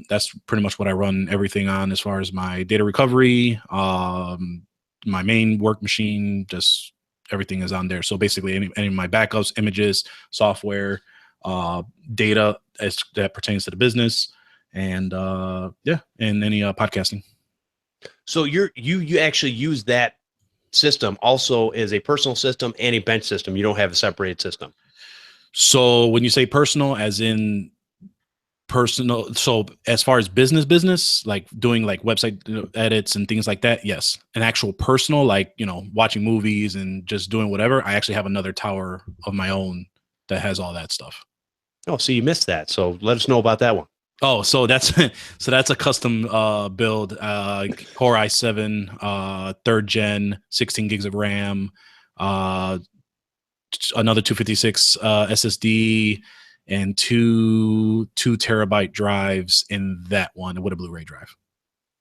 B: that's pretty much what I run everything on as far as my data recovery, my main work machine, just everything is on there. So basically any of my backups, images, software, data that pertains to the business, and and any podcasting.
A: So you actually use that system also as a personal system and a bench system. You don't have a separated system.
B: So when you say personal, as in personal. So as far as business, like doing like website edits and things like that, yes. An actual personal, like, watching movies and just doing whatever, I actually have another tower of my own that has all that stuff.
A: Oh, so you missed that. So let us know about that one.
B: Oh, so that's a custom build, Core i7, 3rd gen, 16 gigs of RAM, another 256 SSD, and two terabyte drives in that one with a Blu-ray drive.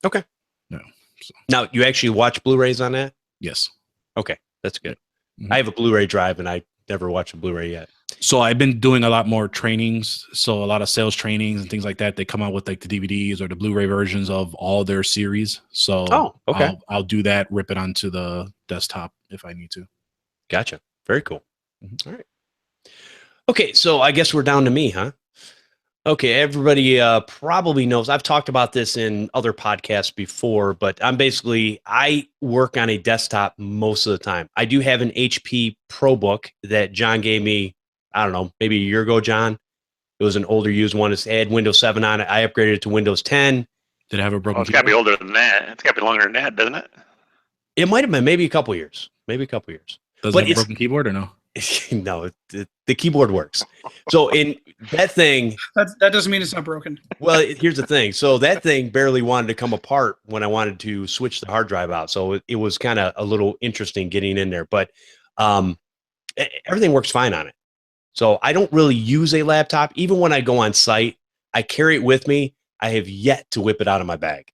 A: Okay.
B: No. So.
A: Now, you actually watch Blu-rays on that?
B: Yes.
A: Okay, that's good.
B: Mm-hmm.
A: I have a Blu-ray drive, and I never watched a Blu-ray yet.
B: So I've been doing a lot more trainings. So a lot of sales trainings and things like that. They come out with like the DVDs or the Blu-ray versions of all their series. So
A: okay.
B: I'll do that, rip it onto the desktop if I need to.
A: Gotcha. Very cool. Mm-hmm. All right. Okay, so I guess we're down to me, huh? Okay, everybody probably knows. I've talked about this in other podcasts before, but I work on a desktop most of the time. I do have an HP ProBook that John gave me, I don't know, maybe a year ago, John. It was an older used one. It had Windows 7 on it. I upgraded it to Windows 10.
B: Did it have a broken
D: It's got to be older than that. It's got to be longer than that, doesn't it?
A: It might have been maybe a couple years.
B: Does it have a broken keyboard or no?
A: No, the keyboard works. So in that thing,
C: that doesn't mean it's not broken.
A: Well, here's the thing. So that thing barely wanted to come apart when I wanted to switch the hard drive out. So it was kind of a little interesting getting in there, but everything works fine on it. So I don't really use a laptop. Even when I go on site, I carry it with me. I have yet to whip it out of my bag.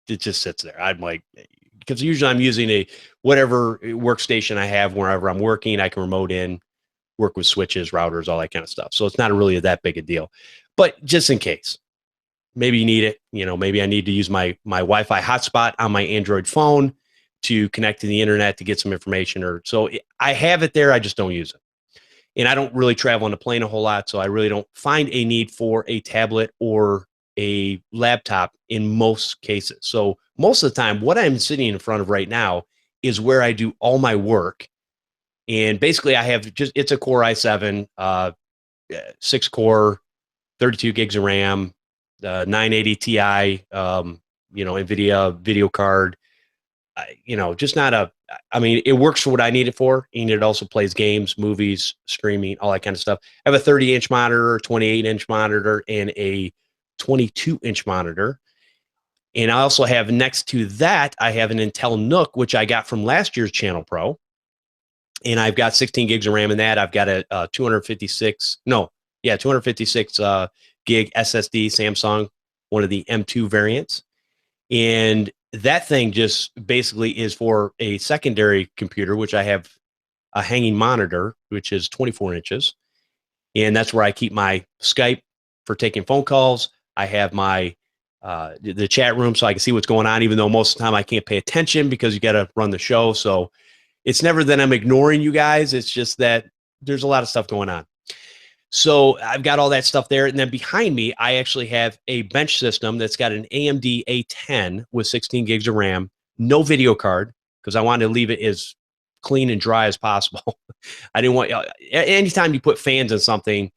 A: It just sits there. I'm like, because usually I'm using a whatever workstation I have wherever I'm working. I can remote in, work with switches, routers, all that kind of stuff. So it's not really that big a deal. But just in case, maybe you need it. Maybe I need to use my Wi-Fi hotspot on my Android phone to connect to the internet to get some information. So I have it there. I just don't use it. And I don't really travel on a plane a whole lot, so I really don't find a need for a tablet or a laptop in most cases. So most of the time, what I'm sitting in front of right now is where I do all my work. And basically, I have it's a Core i7, 6-core, 32 gigs of RAM, 980 Ti, NVIDIA video card. Just not it works for what I need it for. And it also plays games, movies, streaming, all that kind of stuff. I have a 30-inch monitor, 28-inch monitor, and a 22-inch monitor. And I also have next to that, I have an Intel NUC, which I got from last year's Channel Pro. And I've got 16 gigs of RAM in that. I've got a 256 gig SSD Samsung, one of the M2 variants. And that thing just basically is for a secondary computer, which I have a hanging monitor, which is 24 inches. And that's where I keep my Skype for taking phone calls. I have my the chat room so I can see what's going on, even though most of the time I can't pay attention because you got to run the show. So it's never that I'm ignoring you guys. It's just that there's a lot of stuff going on. So I've got all that stuff there. And then behind me, I actually have a bench system that's got an AMD A10 with 16 gigs of RAM, no video card, because I wanted to leave it as clean and dry as possible. I didn't want, anytime you put fans in something,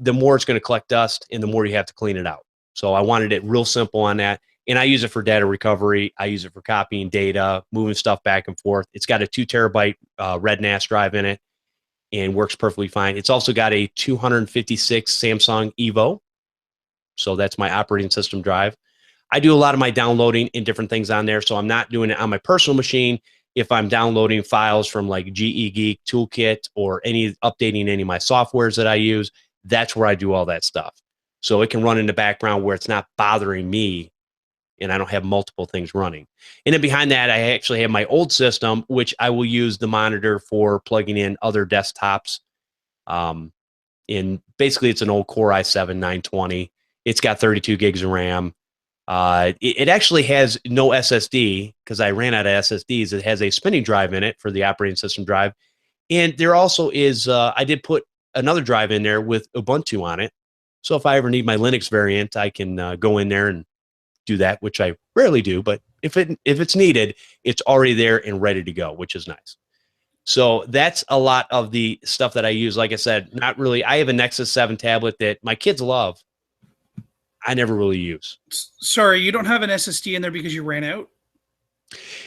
A: the more it's going to collect dust and the more you have to clean it out. So I wanted it real simple on that. And I use it for data recovery. I use it for copying data, moving stuff back and forth. It's got a 2 terabyte Red NAS drive in it and works perfectly fine. It's also got a 256 Samsung Evo. So that's my operating system drive. I do a lot of my downloading and different things on there. So I'm not doing it on my personal machine. If I'm downloading files from like GE Geek Toolkit or updating any of my softwares that I use, that's where I do all that stuff. So it can run in the background where it's not bothering me and I don't have multiple things running. And then behind that, I actually have my old system, which I will use the monitor for plugging in other desktops. And basically, it's an old Core i7 920. It's got 32 gigs of RAM. It actually has no SSD because I ran out of SSDs. It has a spinning drive in it for the operating system drive. And there also is, I did put another drive in there with Ubuntu on it. So if I ever need my Linux variant, I can go in there and do that, which I rarely do. But if it's needed, it's already there and ready to go, which is nice. So that's a lot of the stuff that I use. Like I said, not really. I have a Nexus 7 tablet that my kids love. I never really use.
C: Sorry, you don't have an SSD in there because you ran out?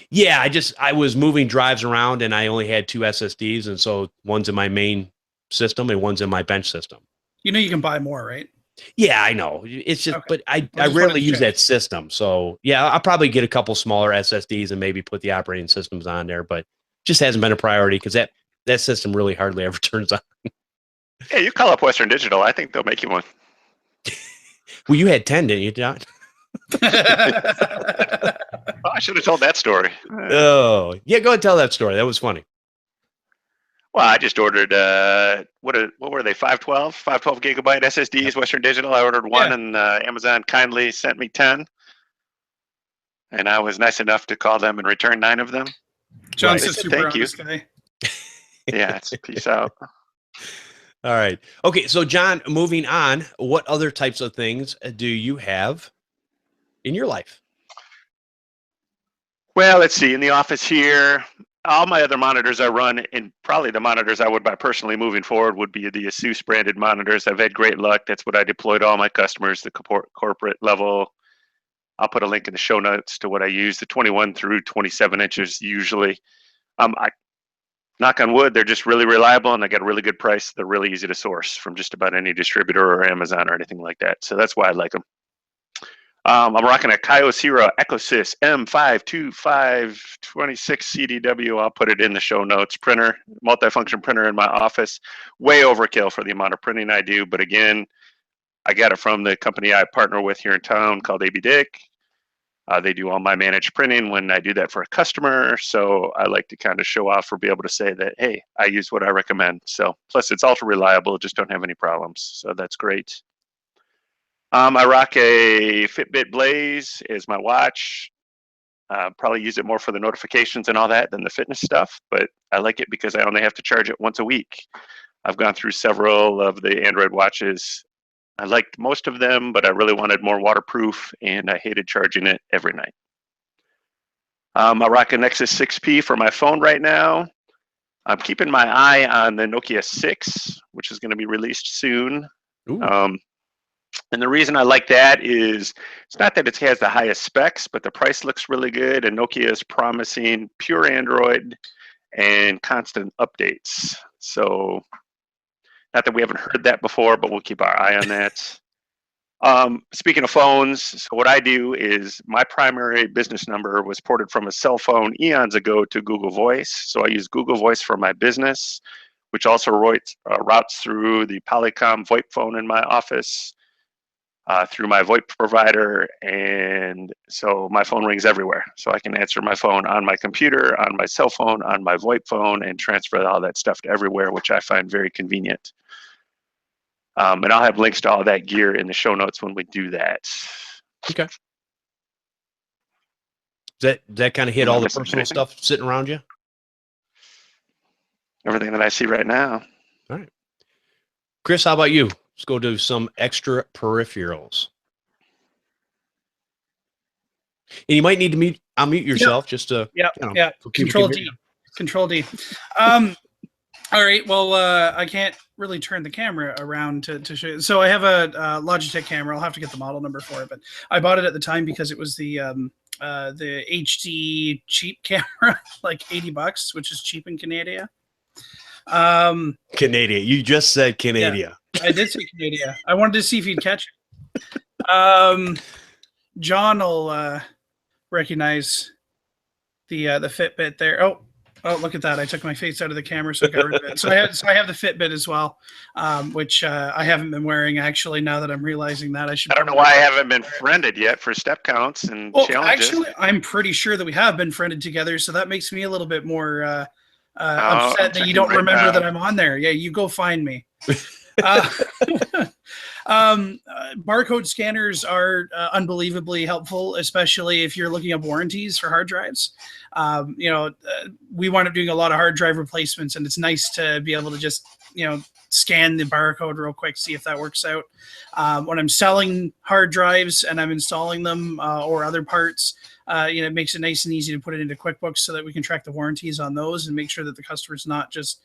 A: Yeah, I was moving drives around and I only had 2 SSDs, and so one's in my main system and one's in my bench system.
C: You know you can buy more, right?
A: Yeah, I know. It's just,
C: Okay.
A: but I rarely use that system. So yeah, I'll probably get a couple smaller SSDs and maybe put the operating systems on there, but just hasn't been a priority because that system really hardly ever turns on.
D: Yeah, you call up Western Digital. I think they'll make you one.
A: Well, you had 10, didn't you, John?
D: Well, I should have told that story.
A: Oh, yeah, go ahead and tell that story. That was funny.
D: Well, I just ordered, what were they, 512 gigabyte SSDs, Western Digital. I ordered one, and Amazon kindly sent me 10. And I was nice enough to call them and return 9 of them.
C: John's a super honest guy.
D: Yeah, peace out.
A: All right. Okay, so John, moving on, what other types of things do you have in your life?
D: Well, let's see. In the office here, all my other monitors I run, and probably the monitors I would buy personally moving forward would be the Asus branded monitors. I've had great luck. That's what I deploy to all my customers, the corporate level. I'll put a link in the show notes to what I use, the 21 through 27 inches usually. I knock on wood, they're just really reliable and they got a really good price. They're really easy to source from just about any distributor or Amazon or anything like that. So that's why I like them. I'm rocking a Kyocera EcoSys M52526 CDW. I'll put it in the show notes. Printer, multifunction printer in my office. Way overkill for the amount of printing I do. But again, I got it from the company I partner with here in town called AB Dick. They do all my managed printing when I do that for a customer. So I like to kind of show off or be able to say that, hey, I use what I recommend. So plus it's ultra reliable, just don't have any problems. So that's great. I rock a Fitbit Blaze as my watch. Probably use it more for the notifications and all that than the fitness stuff, but I like it because I only have to charge it once a week. I've gone through several of the Android watches. I liked most of them, but I really wanted more waterproof and I hated charging it every night. I rock a Nexus 6P for my phone right now. I'm keeping my eye on the Nokia 6, which is going to be released soon. And the reason I like that is it's not that it has the highest specs, but the price looks really good. And Nokia is promising pure Android and constant updates. So not that we haven't heard that before, but we'll keep our eye on that. Speaking of phones, so what I do is my primary business number was ported from a cell phone eons ago to Google Voice. So I use Google Voice for my business, which also routes through the Polycom VoIP phone in my office. Through my VoIP provider, and so my phone rings everywhere. So I can answer my phone on my computer, on my cell phone, on my VoIP phone, and transfer all that stuff to everywhere, which I find very convenient. And I'll have links to all that gear in the show notes when we do that.
A: Okay. Does that kind of hit all the personal stuff sitting around you?
D: Everything that I see right now.
A: All right. Chris, how about you? Let's go to some extra peripherals. And you might need to unmute yourself just to
C: Control D. Control D. All right. Well, I can't really turn the camera around to show you. So I have a Logitech camera. I'll have to get the model number for it, but I bought it at the time because it was the HD cheap camera, like $80, which is cheap in Canada.
A: Canada. You just said Canada.
C: Yeah, I did say Canada. I wanted to see if you'd catch it. John will recognize the Fitbit there. Oh, look at that! I took my face out of the camera, so I got rid of it. So I have the Fitbit as well, which I haven't been wearing actually. Now that I'm realizing that, I don't
D: know why I haven't been friended yet for step counts and challenges.
C: Actually, I'm pretty sure that we have been friended together, so that makes me a little bit more upset that you don't remember that I'm on there. Yeah, you go find me. Barcode scanners are unbelievably helpful, especially if you're looking up warranties for hard drives. We wound up doing a lot of hard drive replacements, and it's nice to be able to just scan the barcode real quick, see if that works out. When I'm selling hard drives and I'm installing them or other parts, it makes it nice and easy to put it into QuickBooks so that we can track the warranties on those and make sure that the customer's not just,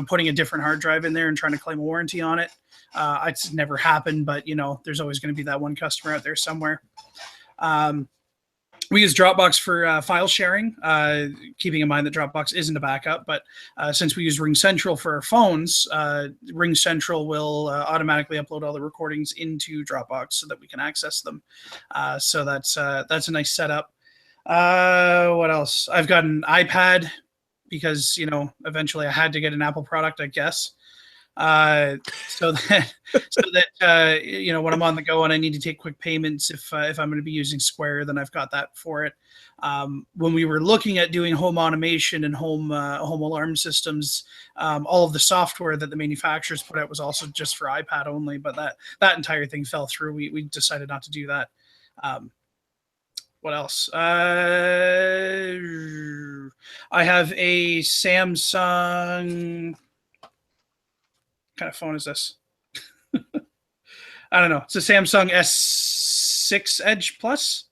C: putting a different hard drive in there and trying to claim a warranty on it. It's never happened, but there's always going to be that one customer out there somewhere. We use Dropbox for file sharing, keeping in mind that Dropbox isn't a backup. But since we use Ring Central for our phones, Ring Central will automatically upload all the recordings into Dropbox so that we can access them. So that's a nice setup. What else? I've got an iPad because eventually I had to get an Apple product, I guess. So that when I'm on the go and I need to take quick payments, if I'm going to be using Square, then I've got that for it. When we were looking at doing home automation and home alarm systems, all of the software that the manufacturers put out was also just for iPad only, but that entire thing fell through. We decided not to do that. What else? I have a Samsung. What kind of phone is this? I don't know. It's a Samsung S6 Edge Plus.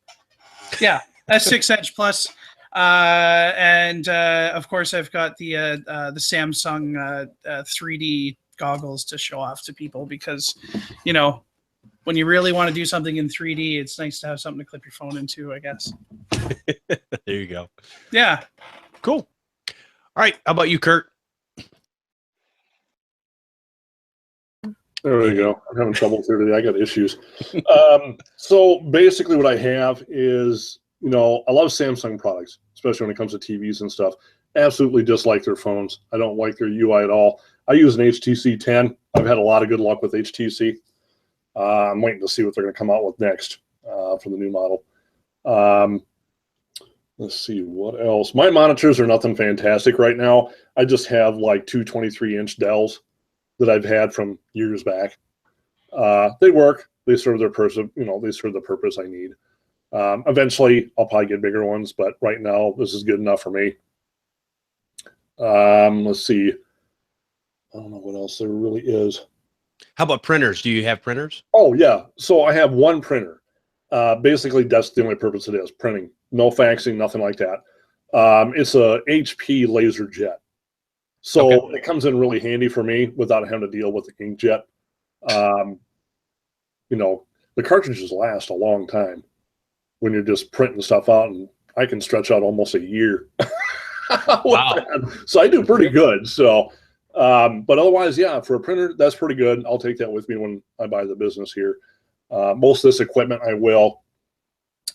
C: Yeah, S6 Edge Plus. And of course, I've got the Samsung 3D goggles to show off to people because, when you really want to do something in 3D, it's nice to have something to clip your phone into, I guess.
A: There you go.
C: Yeah.
A: Cool. All right. How about you, Curt?
E: There we go. I'm having trouble here today. I got issues. So basically what I have is, I love Samsung products, especially when it comes to TVs and stuff. Absolutely dislike their phones. I don't like their UI at all. I use an HTC 10. I've had a lot of good luck with HTC. I'm waiting to see what they're going to come out with next for the new model. Let's see what else. My monitors are nothing fantastic right now. I just have like two 23-inch Dells that I've had from years back. They work. They serve their purpose. They serve the purpose I need. Eventually, I'll probably get bigger ones, but right now, this is good enough for me. Let's see. I don't know what else there really is.
A: How about printers? Do you have printers?
E: Oh, yeah. So I have one printer. Basically, that's the only purpose it is, printing. No faxing, nothing like that. It's a HP LaserJet. So okay. It comes in really handy for me without having to deal with the inkjet. The cartridges last a long time when you're just printing stuff out, and I can stretch out almost a year.
A: Wow.
E: So I do pretty good. So, but otherwise, yeah, for a printer, that's pretty good. I'll take that with me when I buy the business here. Most of this equipment I will.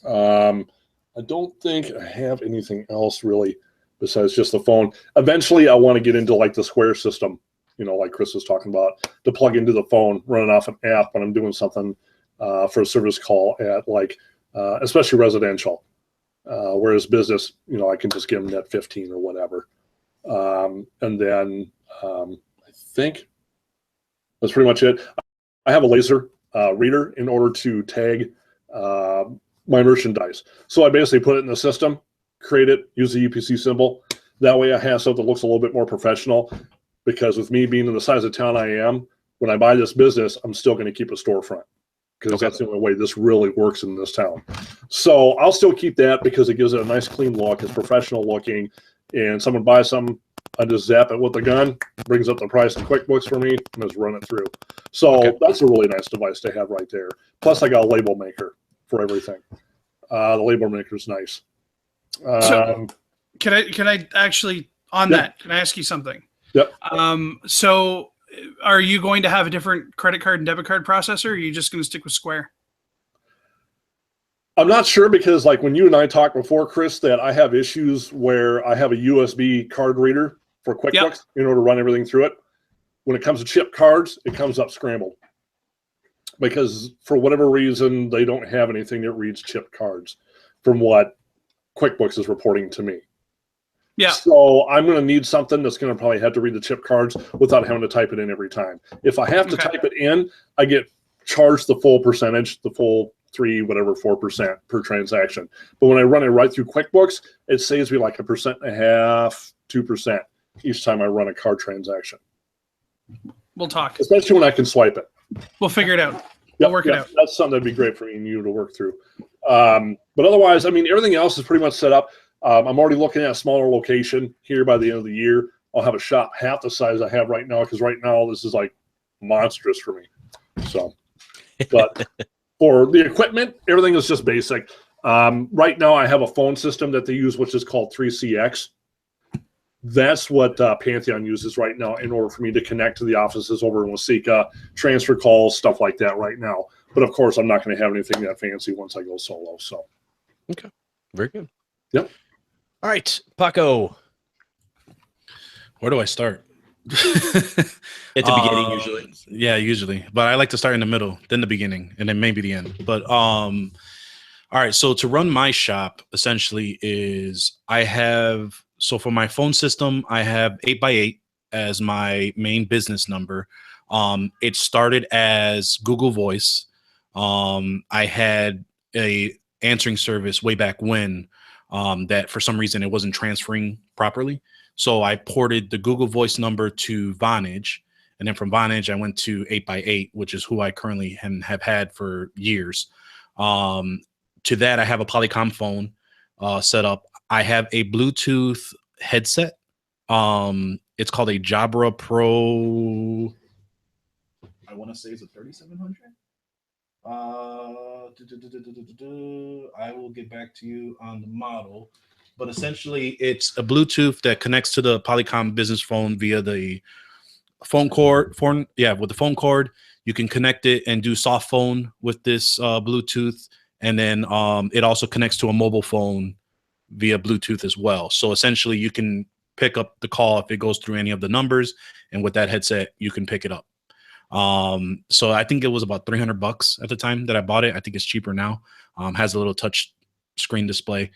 E: I don't think I have anything else really besides just the phone. Eventually, I want to get into like the Square system, like Chris was talking about, to plug into the phone, running off an app when I'm doing something for a service call at like, especially residential. Whereas business, I can just give them net 15 or whatever. And then I think that's pretty much it. I have a laser reader in order to tag my merchandise. So I basically put it in the system, create it, use the UPC symbol. That way I have something that looks a little bit more professional, because with me being in the size of town I am, when I buy this business, I'm still going to keep a storefront, because that's the only way this really works in this town. So I'll still keep that because it gives it a nice clean look. It's professional looking, and someone buys something, I just zap it with the gun, brings up the price in QuickBooks for me, and just run it through. So that's a really nice device to have right there. Plus I got a label maker for everything. The label maker is nice.
C: So can I actually on that? Can I ask you something?
E: Yep.
C: So are you going to have a different credit card and debit card processor, or are you just going to stick with Square?
E: I'm not sure, because like when you and I talked before, Chris, that I have issues where I have a USB card reader for QuickBooks in order to run everything through it. When it comes to chip cards, it comes up scrambled, because for whatever reason, they don't have anything that reads chip cards from what QuickBooks is reporting to me. Yeah. So I'm going to need something that's going to probably have to read the chip cards without having to type it in every time. If I have to type it in, I get charged the full percentage, the full 4% per transaction. But when I run it right through QuickBooks, it saves me like 1.5%, 2% each time I run a card transaction.
C: We'll talk.
E: Especially when I can swipe it.
C: We'll figure it out. We'll work it out.
E: That's something that'd be great for me and you to work through. But otherwise, I mean, everything else is pretty much set up. I'm already looking at a smaller location here by the end of the year. I'll have a shop half the size I have right now, because right now this is like monstrous for me. So, but for the equipment, everything is just basic. Right now I have a phone system that they use, which is called 3CX. That's what Pantheon uses right now in order for me to connect to the offices over in Waseca, transfer calls, stuff like that right now. But of course, I'm not going to have anything that fancy once I go solo. So,
A: okay, very good.
E: Yep.
A: All right, Paco.
B: Where do I start?
A: At the beginning, usually.
B: Yeah, usually. But I like to start in the middle, then the beginning, and then maybe the end. But all right. So to run my shop, essentially, is so for my phone system, I have 8x8 as my main business number. It started as Google Voice. I had a answering service way back when that for some reason it wasn't transferring properly. So I ported the Google Voice number to Vonage. And then from Vonage, I went to 8x8, which is who I currently have had for years. To that, I have a Polycom phone set up. I have a Bluetooth headset. It's called a Jabra Pro. I want to say it's a 3700. I will get back to you on the model, but essentially it's a Bluetooth that connects to the Polycom business phone via the phone cord. With the phone cord, you can connect it and do soft phone with this Bluetooth. And then it also connects to a mobile phone via Bluetooth as well. So essentially you can pick up the call if it goes through any of the numbers, and with that headset, you can pick it up. So I think it was about $300 at the time that I bought it. I think it's cheaper now. Has a little touch screen display.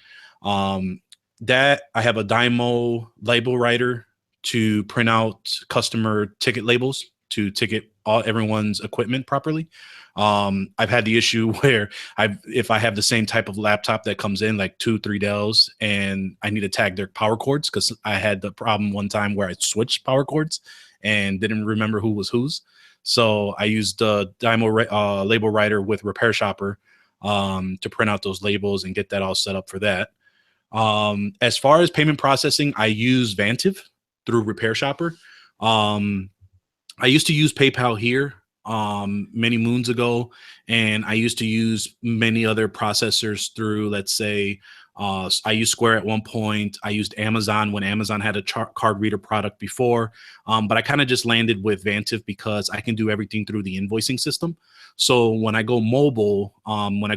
B: That I have a Dymo label writer to print out customer ticket labels to ticket everyone's equipment properly. I've had the issue where if I have the same type of laptop that comes in, like 2-3 Dells, and I need to tag their power cords, because I had the problem one time where I switched power cords and didn't remember who was whose. So I used the Dymo label writer with Repair Shopper to print out those labels and get that all set up for that. As far as payment processing, I use Vantiv through Repair Shopper. I used to use PayPal here many moons ago, and I used to use many other processors through, let's say, I used Square at one point. I used Amazon when Amazon had a card reader product before, but I kind of just landed with Vantiv because I can do everything through the invoicing system. So when I go mobile, when I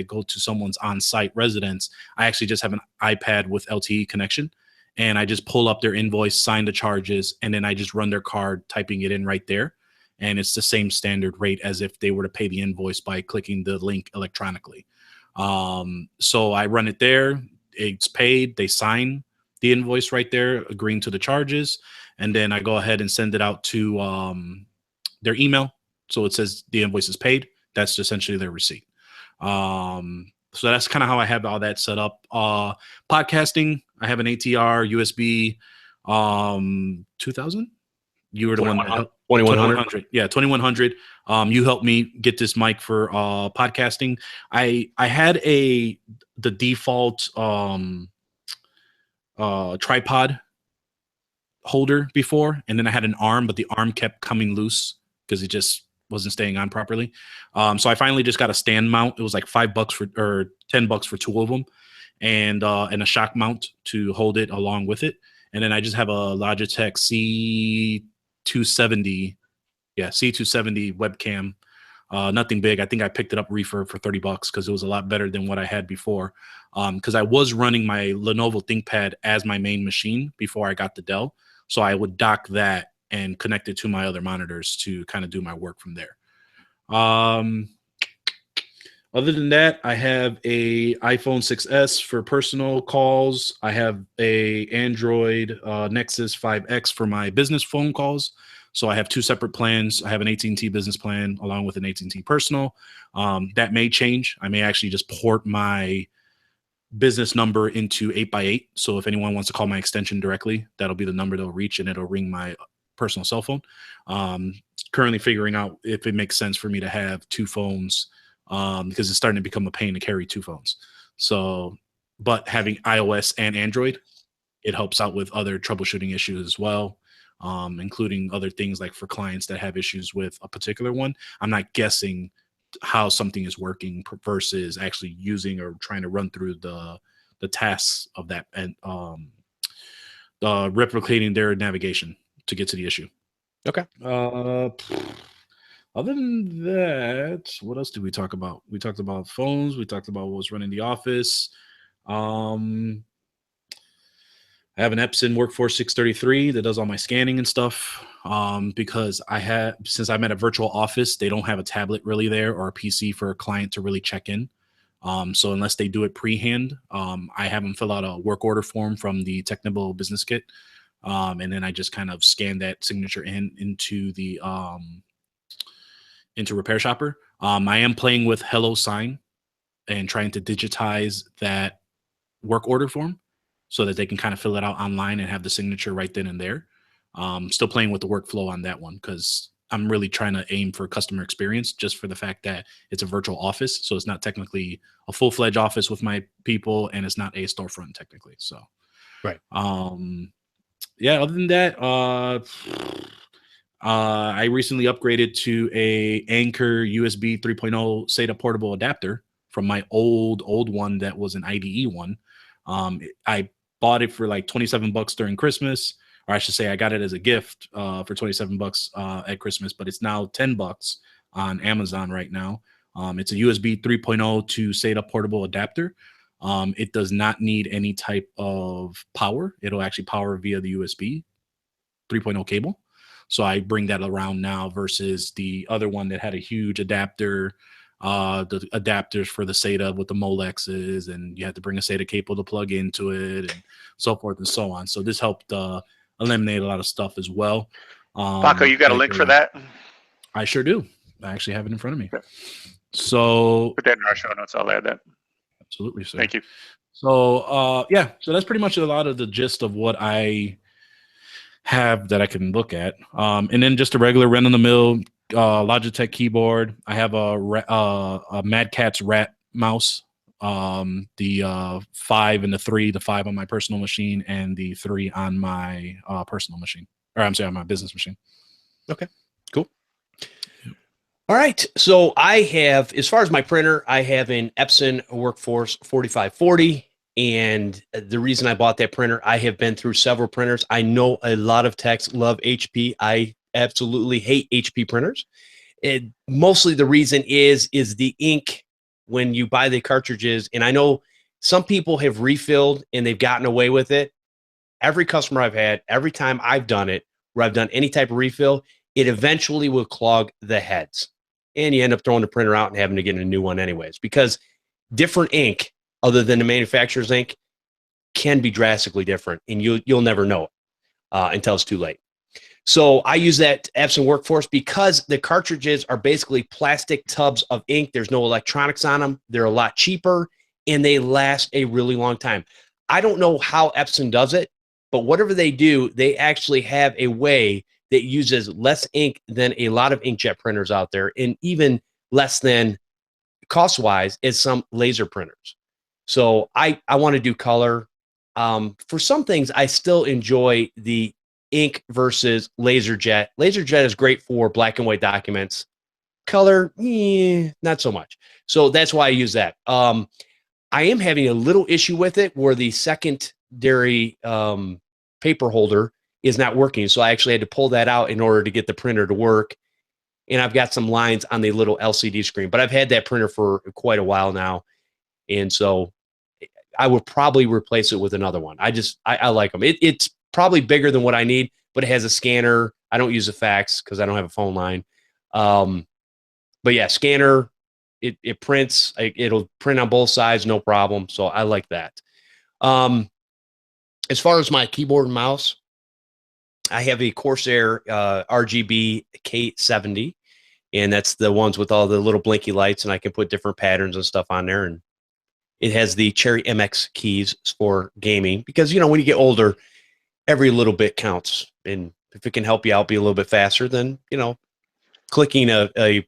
B: go to someone's on-site residence, I actually just have an iPad with LTE connection, and I just pull up their invoice, sign the charges, and then I just run their card, typing it in right there. And it's the same standard rate as if they were to pay the invoice by clicking the link electronically. So I run it there, it's paid, they sign the invoice right there, agreeing to the charges, and then I go ahead and send it out to their email. So it says the invoice is paid. That's essentially their receipt. So that's kind of how I have all that set up. Podcasting, I have an ATR USB 2000. You were the one that helped. 2100. Yeah, 2100. You helped me get this mic for podcasting. I had the default tripod holder before, and then I had an arm, but the arm kept coming loose because it just wasn't staying on properly. So I finally just got a stand mount. It was like $5 or $10 for two of them, and a shock mount to hold it along with it. And then I just have a Logitech C270 webcam. Nothing big. I think I picked it up refurb for $30 because it was a lot better than what I had before. Because I was running my Lenovo ThinkPad as my main machine before I got the Dell. So I would dock that and connect it to my other monitors to kind of do my work from there. Other than that, I have a iPhone 6s for personal calls. I have a Android Nexus 5X for my business phone calls. So I have two separate plans. I have an AT&T business plan along with an AT&T personal. That may change. I may actually just port my business number into 8x8. So if anyone wants to call my extension directly, that'll be the number they'll reach, and it'll ring my personal cell phone. Currently figuring out if it makes sense for me to have 2 phones, because it's starting to become a pain to carry 2 phones. So, but having iOS and Android, it helps out with other troubleshooting issues as well, including other things like for clients that have issues with a particular one. I'm not guessing how something is working versus actually using or trying to run through the tasks of that and replicating their navigation to get to the issue.
A: Okay.
B: Other than that, what else did we talk about? We talked about phones. We talked about what was running the office. I have an Epson Workforce 633 that does all my scanning and stuff, because since I'm at a virtual office, they don't have a tablet really there or a PC for a client to really check in. So unless they do it pre-hand, I have them fill out a work order form from the Technical Business Kit. And then I just kind of scan that signature into the into Repair Shopper. I am playing with HelloSign and trying to digitize that work order form so that they can kind of fill it out online and have the signature right then and there. Still playing with the workflow on that one because I'm really trying to aim for customer experience just for the fact that it's a virtual office. So it's not technically a full-fledged office with my people and it's not a storefront technically. So,
A: right.
B: Yeah, other than that, I recently upgraded to a Anker USB 3.0 SATA portable adapter from my old one that was an IDE one. I bought it for like $27 during Christmas, or I should say I got it as a gift for $27 at Christmas, but it's now $10 on Amazon right now. It's a USB 3.0 to SATA portable adapter. It does not need any type of power. It'll actually power via the USB 3.0 cable. So I bring that around now versus the other one that had a huge adapter, the adapters for the SATA with the Molexes, and you had to bring a SATA cable to plug into it and so forth and so on. So this helped eliminate a lot of stuff as well.
D: Paco, you got a link for that?
B: I sure do. I actually have it in front of me. Okay. So
D: put that in our show notes. I'll add that.
B: Absolutely, sir.
D: Thank you.
B: So yeah, so that's pretty much a lot of the gist of what I have that I can look at. And then just a regular run-of-the-mill Logitech keyboard. I have a Mad Catz Rat mouse. The 5 and the 3, the 5 on my personal machine and the 3 on my personal machine. Or I'm sorry, on my business machine.
A: Okay, cool. All right, so I have, as far as my printer, I have an Epson Workforce 4540, and the reason I bought that printer, I have been through several printers. I know a lot of techs love HP. I absolutely hate HP printers. Mostly the reason is the ink when you buy the cartridges, and I know some people have refilled and they've gotten away with it. Every customer I've had, every time I've done it, where I've done any type of refill, it eventually will clog the heads. And you end up throwing the printer out and having to get a new one anyways, because different ink other than the manufacturer's ink can be drastically different, and you'll never know it until it's too late. So I use that Epson Workforce because the cartridges are basically plastic tubs of ink. There's no electronics on them. They're a lot cheaper, and they last a really long time. I don't know how Epson does it, but whatever they do, they actually have a way that uses less ink than a lot of inkjet printers out there, and even less than cost-wise as some laser printers. So I want to do color. For some things, I still enjoy the ink versus LaserJet. LaserJet is great for black and white documents. Color, not so much. So that's why I use that. I am having a little issue with it where the secondary paper holder is not working. So I actually had to pull that out in order to get the printer to work. And I've got some lines on the little LCD screen, but I've had that printer for quite a while now. And so I would probably replace it with another one. I like them. It's probably bigger than what I need, but it has a scanner. I don't use a fax because I don't have a phone line. But yeah, scanner, it prints. It'll print on both sides, no problem. So I like that. As far as my keyboard and mouse, I have a Corsair RGB K70, and that's the ones with all the little blinky lights, and I can put different patterns and stuff on there. And it has the Cherry MX keys for gaming because, when you get older, every little bit counts. And if it can help you out be a little bit faster, then, clicking a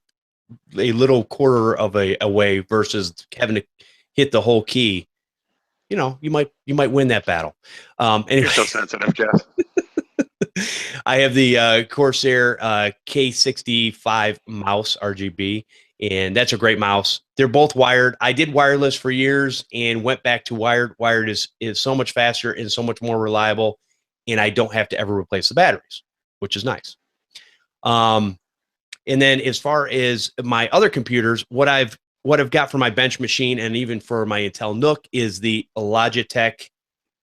A: little quarter of a away versus having to hit the whole key, you might win that battle. Anyway.
D: You're so sensitive, Jeff.
A: I have the Corsair K65 mouse RGB, and that's a great mouse. They're both wired. I did wireless for years and went back to wired. Wired is so much faster and so much more reliable, and I don't have to ever replace the batteries, which is nice. And then as far as my other computers, what I've got for my bench machine and even for my Intel Nook is the Logitech,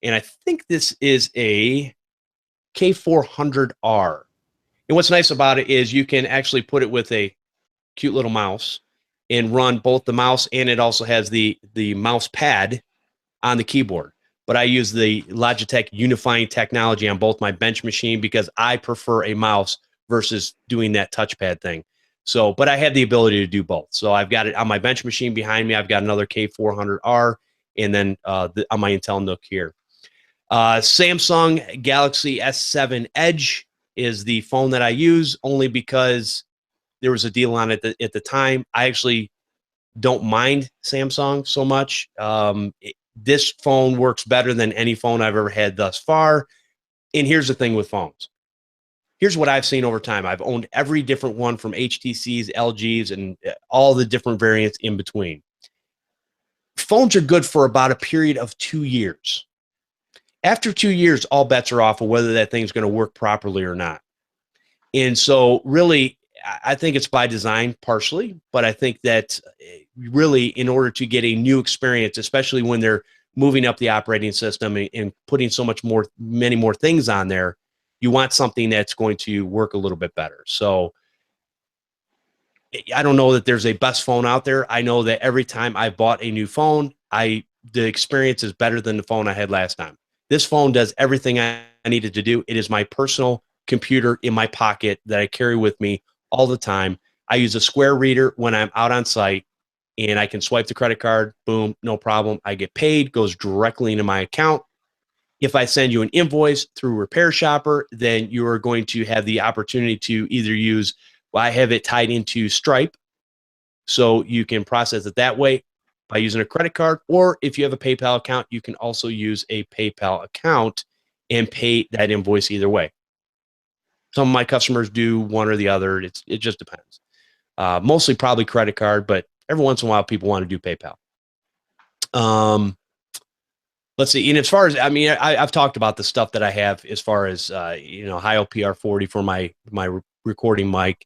A: and I think this is a K400R. And what's nice about it is you can actually put it with a cute little mouse and run both the mouse, and it also has the mouse pad on the keyboard. But I use the Logitech unifying technology on both my bench machine because I prefer a mouse versus doing that touchpad thing. So, but I have the ability to do both. So I've got it on my bench machine behind me. I've got another K400R, and then on my Intel Nook here. Samsung Galaxy S7 Edge is the phone that I use, only because there was a deal on it at the time. I actually don't mind Samsung so much. This phone works better than any phone I've ever had thus far. And here's the thing with phones. Here's what I've seen over time. I've owned every different one from HTCs, LGs, and all the different variants in between. Phones are good for about a period of 2 years. After 2 years, all bets are off of whether that thing's going to work properly or not. And so really, I think it's by design partially, but I think that really in order to get a new experience, especially when they're moving up the operating system and putting many more things on there, you want something that's going to work a little bit better. So I don't know that there's a best phone out there. I know that every time I bought a new phone, the experience is better than the phone I had last time. This phone does everything I needed to do. It is my personal computer in my pocket that I carry with me all the time. I use a Square reader when I'm out on site, and I can swipe the credit card. Boom, no problem. I get paid, goes directly into my account. If I send you an invoice through Repair Shopper, then you are going to have the opportunity to either use, I have it tied into Stripe, so you can process it that way by using a credit card, or if you have a PayPal account, you can also use a PayPal account and pay that invoice either way. Some of my customers do one or the other. It just depends. Mostly probably credit card, but every once in a while people want to do PayPal. Let's see. And as far as, I've talked about the stuff that I have as far as, Hi-O PR40 for my recording mic,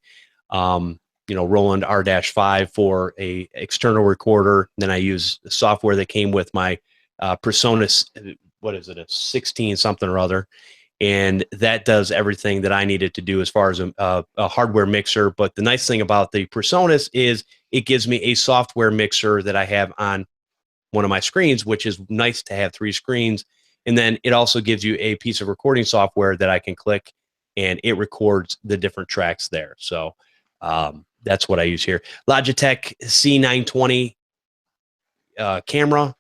A: Roland R-5 for a external recorder. Then I use the software that came with my PreSonus, what is it, a 16 something or other. And that does everything that I needed to do as far as a hardware mixer. But the nice thing about the PreSonus is it gives me a software mixer that I have on one of my screens, which is nice to have 3 screens. And then it also gives you a piece of recording software that I can click, and it records the different tracks there. So that's what I use here. Logitech C920 camera,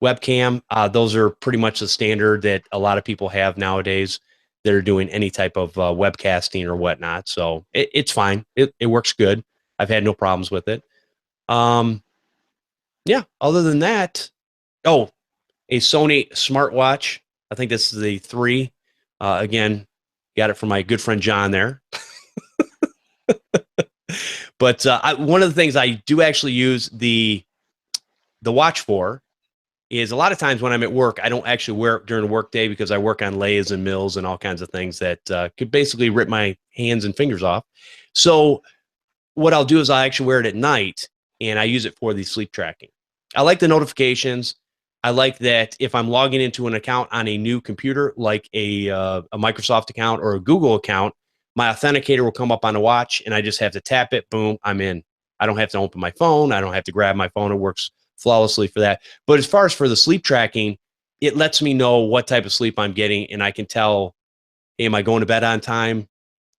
A: webcam. Those are pretty much the standard that a lot of people have nowadays that are doing any type of webcasting or whatnot. So it's fine. It works good. I've had no problems with it. Yeah, other than that, a Sony smartwatch. I think this is the 3. Again, got it from my good friend John there. But one of the things I do actually use the watch for is a lot of times when I'm at work, I don't actually wear it during the work day because I work on lathes and mills and all kinds of things that could basically rip my hands and fingers off. So what I'll do is I actually wear it at night, and I use it for the sleep tracking. I like the notifications. I like that if I'm logging into an account on a new computer, like a Microsoft account or a Google account, my authenticator will come up on the watch, and I just have to tap it. Boom, I'm in. I don't have to open my phone. I don't have to grab my phone. It works flawlessly for that. But as far as for the sleep tracking, it lets me know what type of sleep I'm getting, and I can tell, hey, am I going to bed on time?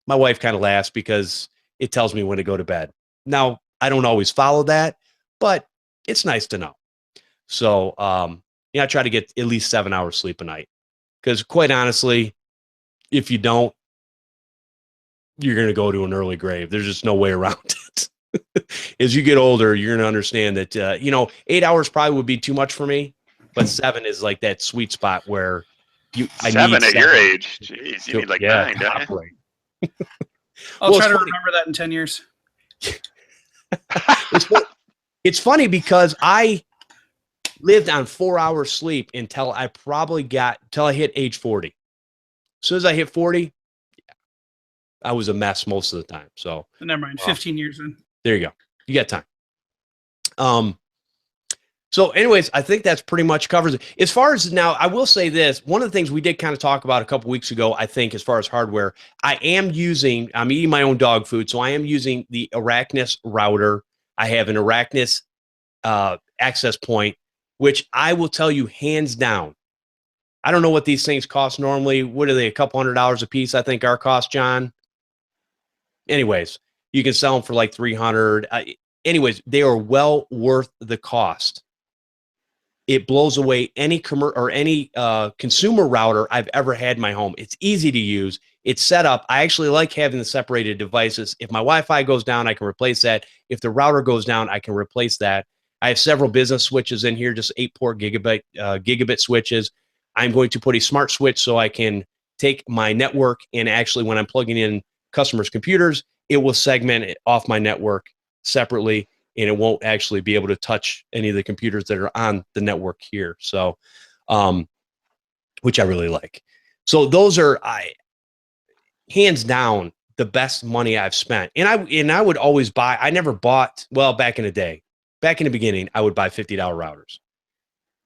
A: My wife kind of laughs because it tells me when to go to bed. Now, I don't always follow that, but it's nice to know. So, I try to get at least 7 hours sleep a night, because quite honestly, if you don't, you're going to go to an early grave. There's just no way around it. As you get older, you're going to understand that, 8 hours probably would be too much for me, but 7 is like that sweet spot where I need
D: 7 at your age. Jeez, you need like 9, don't you?
C: I'll try to remember that in 10 years.
A: It's funny because I lived on 4 hours sleep until I hit age 40. As soon as I hit 40, I was a mess most of the time. So
C: never mind, 15 years in.
A: There you go. You got time. So anyways, I think that's pretty much covers it. As far as now, I will say this. One of the things we did kind of talk about a couple weeks ago, I think, as far as hardware, I'm eating my own dog food. So I am using the Arachnus router. I have an Arachnus access point, which I will tell you hands down. I don't know what these things cost normally. What are they? A couple $100 a piece, I think our cost, John. Anyways, you can sell them for like $300. Anyways, they are well worth the cost. It blows away any consumer router I've ever had in my home. It's easy to use. It's set up. I actually like having the separated devices. If my Wi-Fi goes down, I can replace that. If the router goes down, I can replace that. I have several business switches in here, just 8-port gigabit switches. I'm going to put a smart switch so I can take my network and actually when I'm plugging in customers' computers, it will segment it off my network separately, and it won't actually be able to touch any of the computers that are on the network here. So, which I really like. So those are hands down the best money I've spent. And I would always buy. I never bought. Well, back in the beginning, I would buy $50 routers,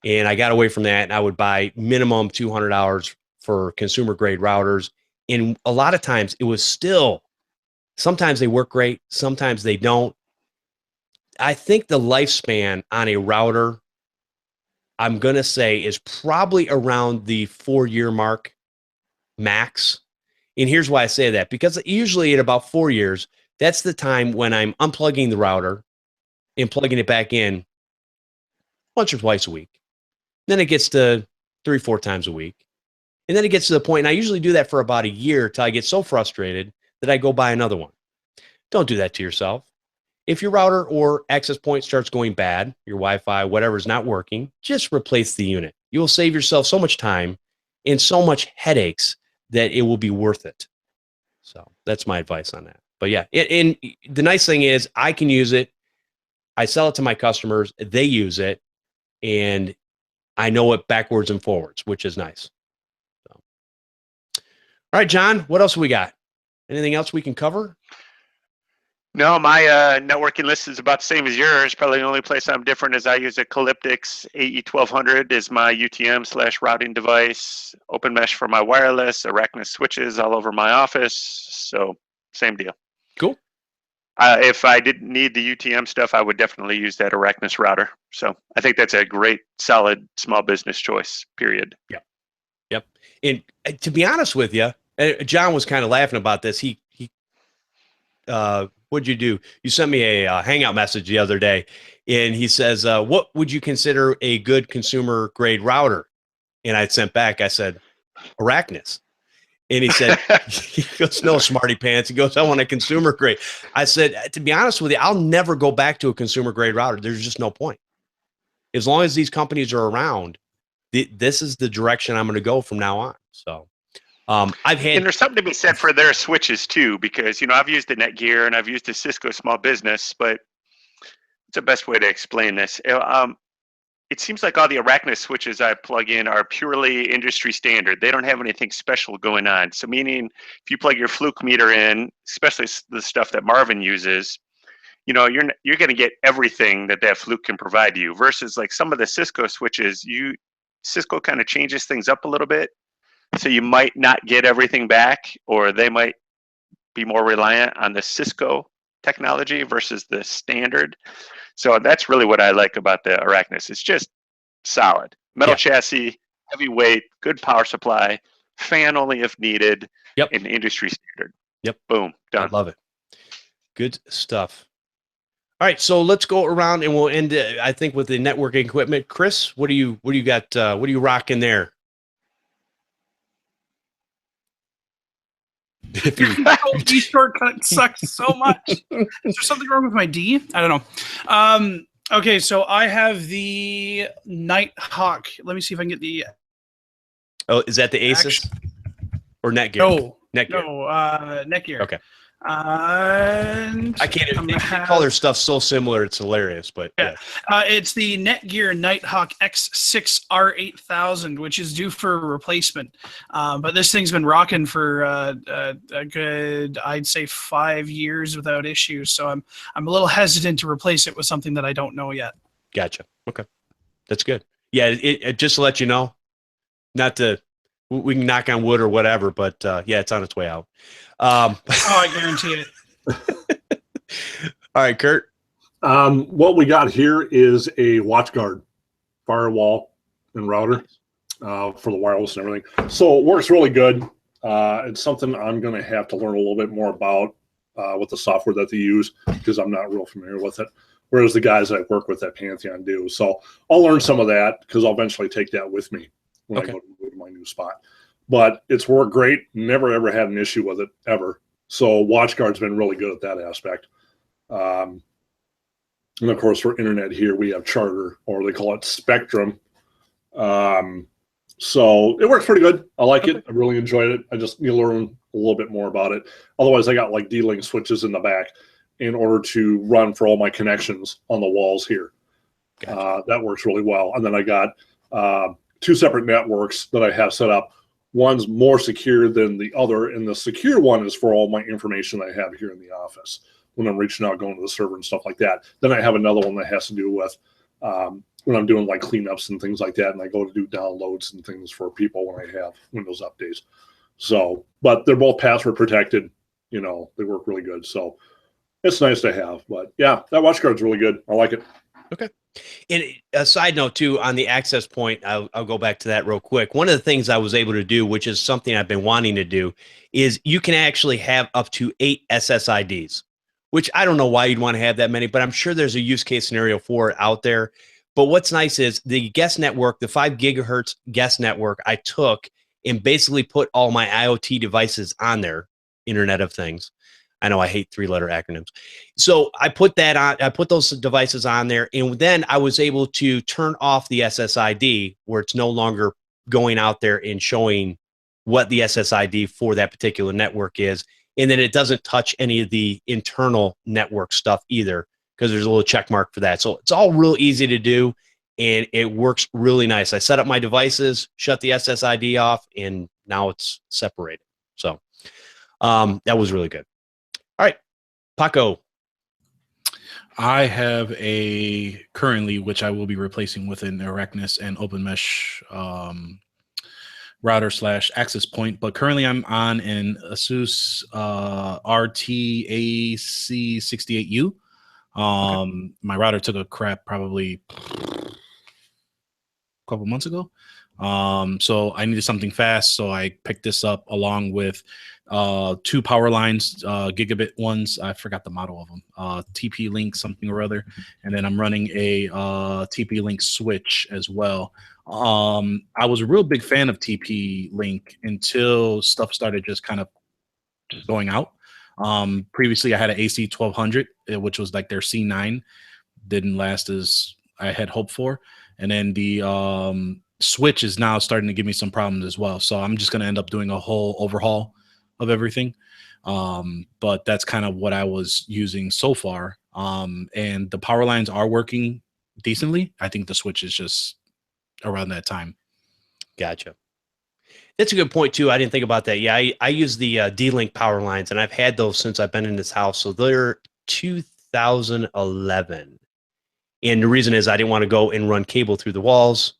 A: and I got away from that. And I would buy minimum $200 for consumer grade routers. And a lot of times it was still. Sometimes they work great. Sometimes they don't. I think the lifespan on a router, I'm going to say, is probably around the 4-year mark max. And here's why I say that. Because usually at about 4 years, that's the time when I'm unplugging the router and plugging it back in once or twice a week. Then it gets to 3-4 times a week. And then it gets to the point, and I usually do that for about a year till I get so frustrated that I go buy another one. Don't do that to yourself. If your router or access point starts going bad, your Wi-Fi, whatever is not working, just replace the unit. You will save yourself so much time and so much headaches that it will be worth it. So that's my advice on that. But yeah, and the nice thing is I can use it. I sell it to my customers. They use it. And I know it backwards and forwards, which is nice. So. All right, John, what else we got? Anything else we can cover?
D: No, my networking list is about the same as yours. Probably the only place I'm different is I use a Calyptix AE1200 is my UTM/routing device. Open mesh for my wireless. Arachnus switches all over my office. So same deal.
A: Cool.
D: If I didn't need the UTM stuff, I would definitely use that Arachnus router. So I think that's a great, solid small business choice. Period.
A: Yep. And to be honest with you, John was kind of laughing about this. He what'd you do? You sent me a Hangout message the other day, and he says, what would you consider a good consumer grade router? And I sent back, I said, Arachnus. And he said, he goes, no, smarty pants. He goes, I want a consumer grade. I said, to be honest with you, I'll never go back to a consumer grade router. There's just no point. As long as these companies are around, this is the direction I'm going to go from now on. So and
D: there's something to be said for their switches too, because I've used the Netgear and I've used the Cisco small business, but it's the best way to explain this. It seems like all the Arachnus switches I plug in are purely industry standard. They don't have anything special going on. So meaning if you plug your Fluke meter in, especially the stuff that Maven uses, you're going to get everything that Fluke can provide you versus like some of the Cisco switches, Cisco kind of changes things up a little bit. So you might not get everything back, or they might be more reliant on the Cisco technology versus the standard. So that's really what I like about the Arachnus. It's just solid. Metal chassis, heavyweight, good power supply, fan only if needed, and industry standard.
A: Yep.
D: Boom. Done.
A: I love it. Good stuff. All right, so let's go around and we'll end, I think, with the networking equipment. Chris, what do you got? What are you rocking there?
C: Your control D shortcut sucks so much. Is there something wrong with my D? I don't know. Okay, so I have the Nighthawk. Let me see if I can get the.
A: Oh, is that the Asus or Netgear?
C: No,
A: Netgear.
C: No, Netgear.
A: Okay.
C: And
A: I can't even call their stuff so similar. It's hilarious, but yeah.
C: It's the Netgear Nighthawk X6R8000, which is due for a replacement. But this thing's been rocking for a good, I'd say, 5 years without issues. So I'm a little hesitant to replace it with something that I don't know yet.
A: Gotcha. Okay, that's good. Yeah, it just to let you know, not to. We can knock on wood or whatever, but yeah, it's on its way out.
C: I guarantee it.
A: All right, Curt.
E: What we got here is a WatchGuard firewall and router for the wireless and everything. So it works really good. It's something I'm going to have to learn a little bit more about with the software that they use because I'm not real familiar with it. Whereas the guys that I work with at Pantheon do. So I'll learn some of that because I'll eventually take that with me when I go to my new spot. But it's worked great. Never, ever had an issue with it, ever. So WatchGuard's been really good at that aspect. And, of course, for internet here, we have Charter, or they call it Spectrum. So it works pretty good. I like it. I really enjoyed it. I just need to learn a little bit more about it. Otherwise, I got like D-Link switches in the back in order to run for all my connections on the walls here. Gotcha. That works really well. And then I got 2 separate networks that I have set up. One's more secure than the other, and the secure one is for all my information I have here in the office when I'm reaching out, going to the server and stuff like that. Then I have another one that has to do with when I'm doing like cleanups and things like that, and I go to do downloads and things for people when I have Windows updates. So, but they're both password protected. You know, they work really good. So it's nice to have. But yeah, that WatchGuard's really good. I like it.
A: Okay. And a side note too, on the access point, I'll go back to that real quick. One of the things I was able to do, which is something I've been wanting to do, is you can actually have up to 8 SSIDs, which I don't know why you'd want to have that many, but I'm sure there's a use case scenario for it out there. But what's nice is the guest network, the 5 gigahertz guest network, I took and basically put all my IoT devices on there, Internet of Things. I know I hate 3-letter acronyms. So I put that on, I put those devices on there, and then I was able to turn off the SSID where it's no longer going out there and showing what the SSID for that particular network is. And then it doesn't touch any of the internal network stuff either, because there's a little check mark for that. So it's all real easy to do, and it works really nice. I set up my devices, shut the SSID off, and now it's separated. So that was really good. All right, Paco.
B: I have a currently, which I will be replacing with an Arachnus and Open Mesh router / access point. But currently I'm on an Asus RT-AC68U. My router took a crap probably a couple months ago. So I needed something fast. So I picked this up along with 2 power lines, gigabit ones. I forgot the model of them. TP-Link something or other. And then I'm running a TP-Link switch as well. I was a real big fan of TP-Link until stuff started just kind of just going out. Previously, I had an AC1200, which was like their C9. Didn't last as I had hoped for. And then the switch is now starting to give me some problems as well. So I'm just going to end up doing a whole overhaul of everything. But that's kind of what I was using so far. And the power lines are working decently. I think the switch is just around that time.
A: Gotcha. That's a good point too. I didn't think about that. Yeah, I use the D-Link power lines, and I've had those since I've been in this house. So they're 2011. And the reason is I didn't want to go and run cable through the walls.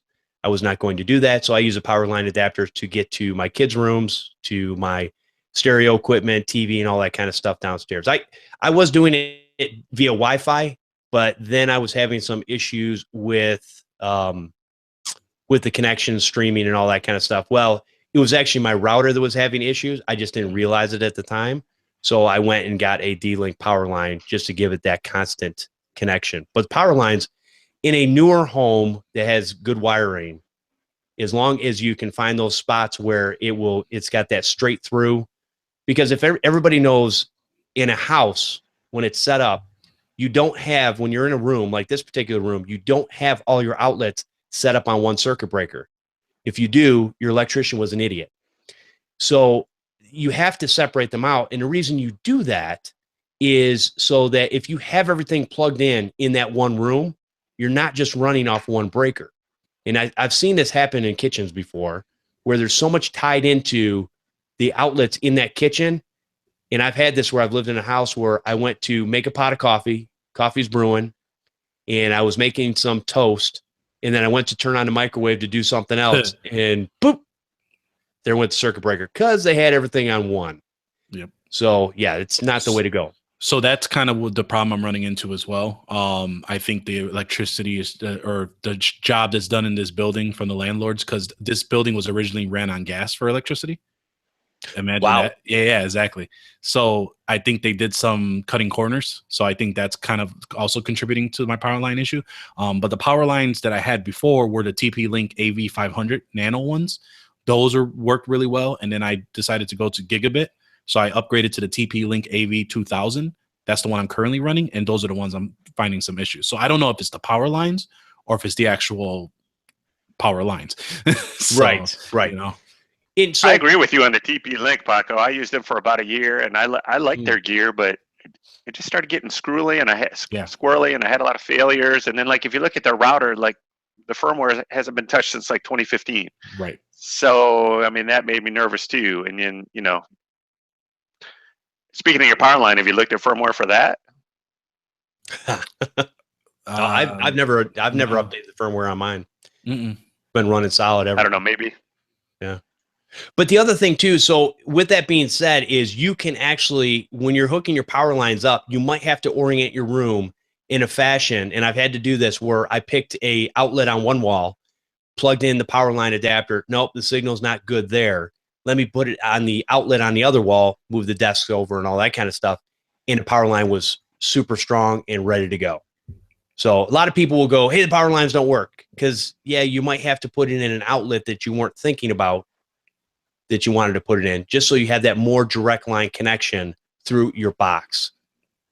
A: I was not going to do that. So I use a power line adapter to get to my kids' rooms, to my stereo equipment, TV, and all that kind of stuff downstairs. I was doing it via Wi-Fi, but then I was having some issues with the connection, streaming, and all that kind of stuff. Well, it was actually my router that was having issues. I just didn't realize it at the time. So I went and got a D-Link power line just to give it that constant connection. But power lines in a newer home that has good wiring, as long as you can find those spots where it's got that straight through, Because if everybody knows in a house, when it's set up, you don't have, when you're in a room like this particular room, you don't have all your outlets set up on one circuit breaker. If you do, your electrician was an idiot. So you have to separate them out. And the reason you do that is so that if you have everything plugged in that one room, you're not just running off one breaker. And I've seen this happen in kitchens before, where there's so much tied into the outlets in that kitchen. And I've had this where I've lived in a house where I went to make a pot of coffee, coffee's brewing, and I was making some toast. And then I went to turn on the microwave to do something else, and boop, there went the circuit breaker because they had everything on one.
B: Yep.
A: So yeah, it's not the way to go.
B: So that's kind of what the problem I'm running into as well. I think the electricity is, or the job that's done in this building from the landlords, because this building was originally ran on gas for electricity. Imagine that. Yeah, exactly. So I think they did some cutting corners. So I think that's kind of also contributing to my power line issue. But the power lines that I had before were the TP-Link AV500 nano ones. Those worked really well. And then I decided to go to gigabit. So I upgraded to the TP-Link AV2000. That's the one I'm currently running. And those are the ones I'm finding some issues. So I don't know if it's the power lines or if it's the actual power lines. So,
A: right.
B: You know.
D: So, I agree with you on the TP-Link, Paco. I used them for about a year, and I liked their gear, but it just started getting squirrely, and I had a lot of failures. And then, like, if you look at their router, like, the firmware hasn't been touched since like 2015.
B: Right.
D: So, I mean, that made me nervous too. And then, you know, speaking of your power line, have you looked at firmware for that?
A: I've never updated the firmware on mine. Been running solid ever.
D: I don't know, maybe.
A: Yeah. But the other thing too, so with that being said, is you can actually, when you're hooking your power lines up, you might have to orient your room in a fashion. And I've had to do this where I picked a outlet on one wall, plugged in the power line adapter. Nope, the signal's not good there. Let me put it on the outlet on the other wall, move the desks over and all that kind of stuff. And the power line was super strong and ready to go. So a lot of people will go, hey, the power lines don't work. Because, yeah, you might have to put it in an outlet that you weren't thinking about, that you wanted to put it in, just so you have that more direct line connection through your box,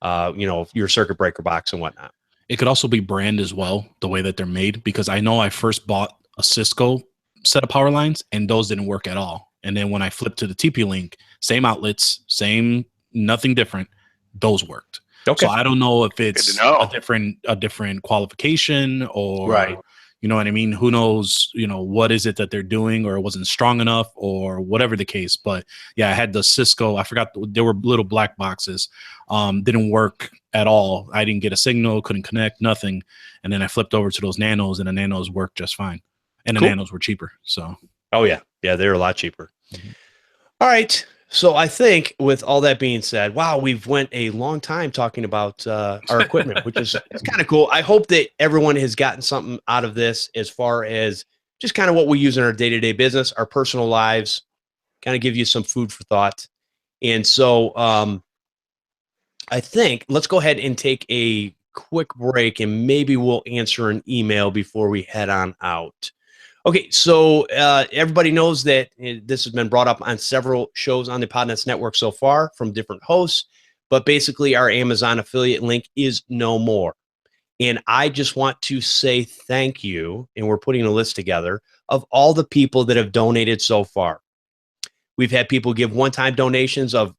A: you know, your circuit breaker box and whatnot.
B: It could also be brand as well, the way that they're made, because I know I first bought a Cisco set of power lines and those didn't work at all. And then when I flipped to the TP-Link, same outlets, same, nothing different, those worked. Okay. So I don't know if it's a different qualification or, right. You know what I mean? Who knows, you know, what is it that they're doing, or it wasn't strong enough, or whatever the case. But yeah, I had the Cisco, I forgot, there were little black boxes, didn't work at all. I didn't get a signal, couldn't connect, nothing. And then I flipped over to those nanos, and the nanos worked just fine. And the nanos were cheaper. So,
A: oh yeah. Yeah. They're a lot cheaper. All right. So I think with all that being said, wow, we've went a long time talking about our equipment, which is kind of cool. I hope that everyone has gotten something out of this as far as just kind of what we use in our day-to-day business, our personal lives, kind of give you some food for thought. And so I think let's go ahead and take a quick break, and maybe we'll answer an email before we head on out. Okay, so everybody knows that this has been brought up on several shows on the Podnutz network so far from different hosts, but basically our Amazon affiliate link is no more. And I just want to say thank you, and we're putting a list together of all the people that have donated so far. We've had people give one-time donations of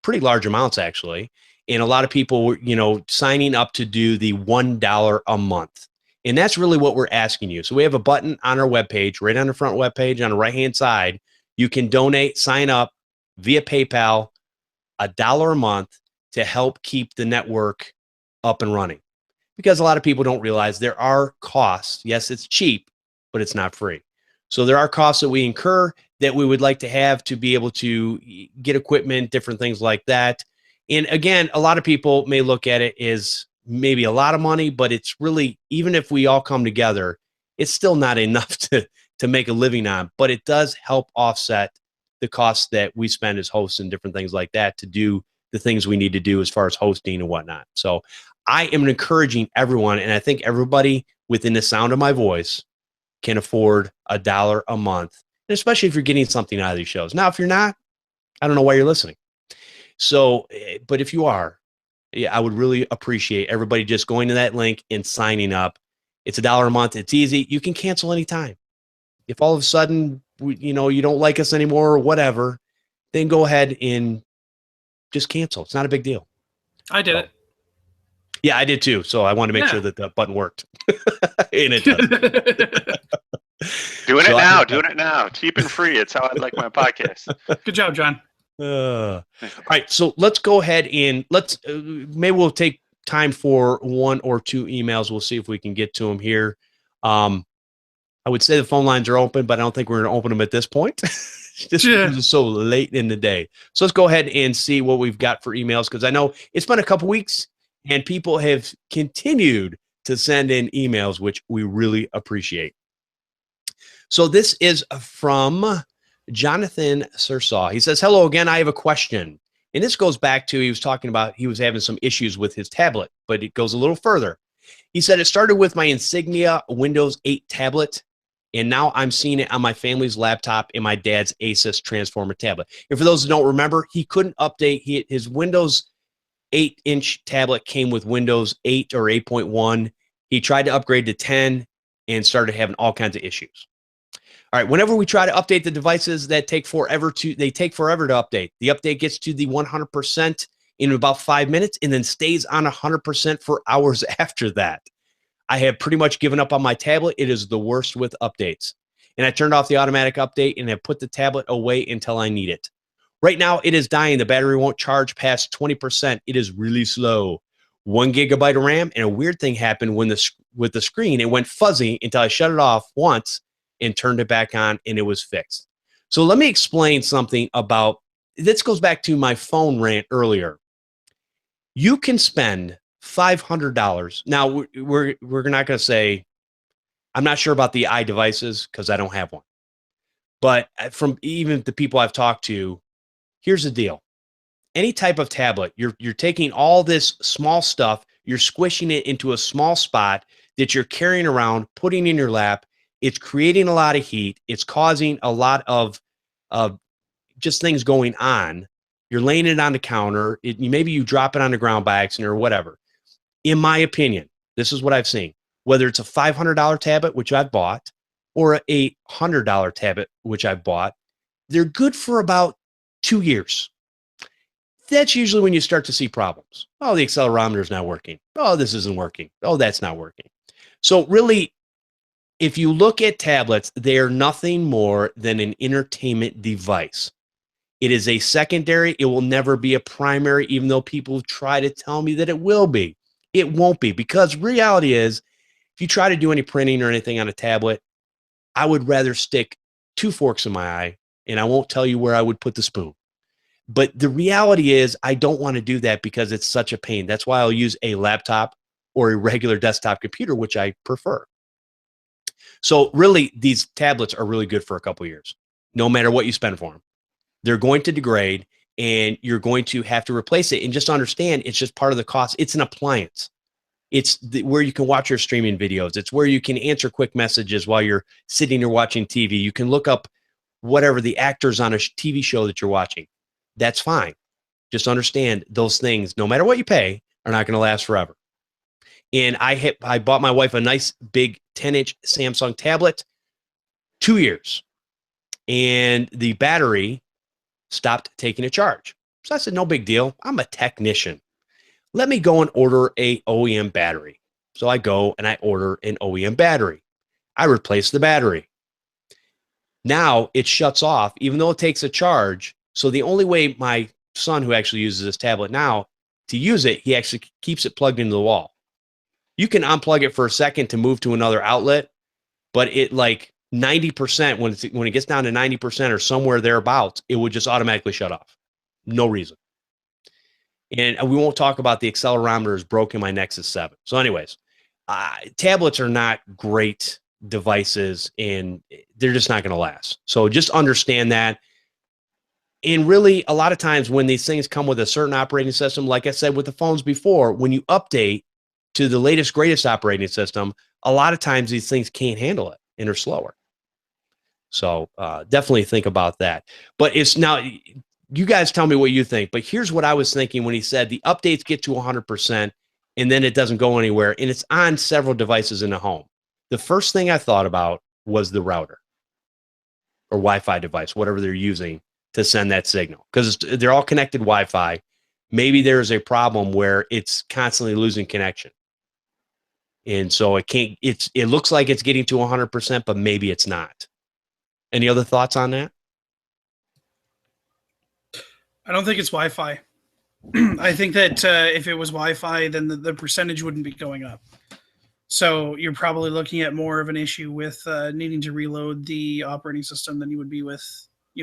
A: pretty large amounts, actually, and a lot of people, you know, signing up to do the $1 a month. And that's really what we're asking you. So we have a button on our webpage, right on the front webpage on the right-hand side. You can donate, sign up via PayPal, $1 a month to help keep the network up and running. Because a lot of people don't realize there are costs. Yes, it's cheap, but it's not free. So there are costs that we incur that we would like to have to be able to get equipment, different things like that. And again, a lot of people may look at it as maybe a lot of money, but it's really, even if we all come together, it's still not enough to make a living on, but it does help offset the costs that we spend as hosts and different things like that to do the things we need to do as far as hosting and whatnot. So I am encouraging everyone, and I think everybody within the sound of my voice can afford $1 a month, and especially if you're getting something out of these shows. Now, if you're not, I don't know why you're listening. So, but if you are, yeah, I would really appreciate everybody just going to that link and signing up. It's $1 a month. It's easy. You can cancel anytime. If all of a sudden, you don't like us anymore or whatever, then go ahead and just cancel. It's not a big deal.
C: I did it.
A: Yeah, I did too. So I wanted to make sure that the button worked. And it does.
D: Doing it now. Cheap and free. It's how I like my podcast.
C: Good job, John.
A: All right. So let's go ahead and maybe we'll take time for 1 or 2 emails. We'll see if we can get to them here. I would say the phone lines are open, but I don't think we're going to open them at this point. Just because it's so late in the day. So let's go ahead and see what we've got for emails, because I know it's been a couple weeks and people have continued to send in emails, which we really appreciate. So this is from Jonathan Sirsaw. He says, hello again. I have a question. And this goes back to, he was talking about, he was having some issues with his tablet, but it goes a little further. He said, it started with my Insignia Windows 8 tablet, and now I'm seeing it on my family's laptop and my dad's Asus Transformer tablet. And for those who don't remember, he couldn't update. His Windows 8-inch tablet came with Windows 8 or 8.1. He tried to upgrade to 10 and started having all kinds of issues. All right, whenever we try to update the devices, they take forever to update. The update gets to the 100% in about 5 minutes and then stays on 100% for hours after that. I have pretty much given up on my tablet. It is the worst with updates. And I turned off the automatic update and have put the tablet away until I need it. Right now, it is dying. The battery won't charge past 20%. It is really slow. 1 gigabyte of RAM, and a weird thing happened with the screen. It went fuzzy until I shut it off once and turned it back on, and it was fixed. So let me explain something about, this goes back to my phone rant earlier. You can spend $500. Now, we're not going to say, I'm not sure about the iDevices because I don't have one. But from even the people I've talked to, here's the deal. Any type of tablet, you're taking all this small stuff, you're squishing it into a small spot that you're carrying around, putting in your lap. It's creating a lot of heat. It's causing a lot of just things going on. You're laying it on the counter. Maybe you drop it on the ground by accident or whatever. In my opinion, this is what I've seen. Whether it's a $500 tablet, which I've bought, or a $100 tablet, which I've bought, they're good for about 2 years. That's usually when you start to see problems. Oh, the accelerometer is not working. Oh, this isn't working. Oh, that's not working. So really, if you look at tablets, they are nothing more than an entertainment device. It is a secondary. It will never be a primary, even though people try to tell me that it will be. It won't be, because reality is, if you try to do any printing or anything on a tablet, I would rather stick 2 forks in my eye, and I won't tell you where I would put the spoon. But the reality is, I don't want to do that because it's such a pain. That's why I'll use a laptop or a regular desktop computer, which I prefer. So really, these tablets are really good for a couple years, no matter what you spend for them. They're going to degrade, and you're going to have to replace it. And just understand, it's just part of the cost. It's an appliance. It's where you can watch your streaming videos. It's where you can answer quick messages while you're sitting or watching TV. You can look up whatever the actors on a TV show that you're watching. That's fine. Just understand those things, no matter what you pay, are not going to last forever. And I bought my wife a nice big 10-inch Samsung tablet, 2 years. And the battery stopped taking a charge. So I said, no big deal. I'm a technician. Let me go and order a OEM battery. So I go and I order an OEM battery. I replace the battery. Now it shuts off, even though it takes a charge. So the only way my son, who actually uses this tablet now, to use it, he actually keeps it plugged into the wall. You can unplug it for a second to move to another outlet, but it like 90%, when it gets down to 90% or somewhere thereabouts, it would just automatically shut off. No reason. And we won't talk about the accelerometer is broken my Nexus 7. So anyways, tablets are not great devices, and they're just not going to last. So just understand that. And really, a lot of times when these things come with a certain operating system, like I said with the phones before, when you update to the latest, greatest operating system, a lot of times these things can't handle it and are slower. So definitely think about that. But it's now, you guys tell me what you think, but here's what I was thinking when he said the updates get to 100% and then it doesn't go anywhere, and it's on several devices in the home. The first thing I thought about was the router or Wi-Fi device, whatever they're using to send that signal, because they're all connected Wi-Fi. Maybe there's a problem where it's constantly losing connection. And so it looks like it's getting to 100%, but maybe it's not. Any other thoughts on that?
C: I don't think it's Wi-Fi. I think that if it was Wi-Fi, then the percentage wouldn't be going up. So you're probably looking at more of an issue with needing to reload the operating system than you would be with,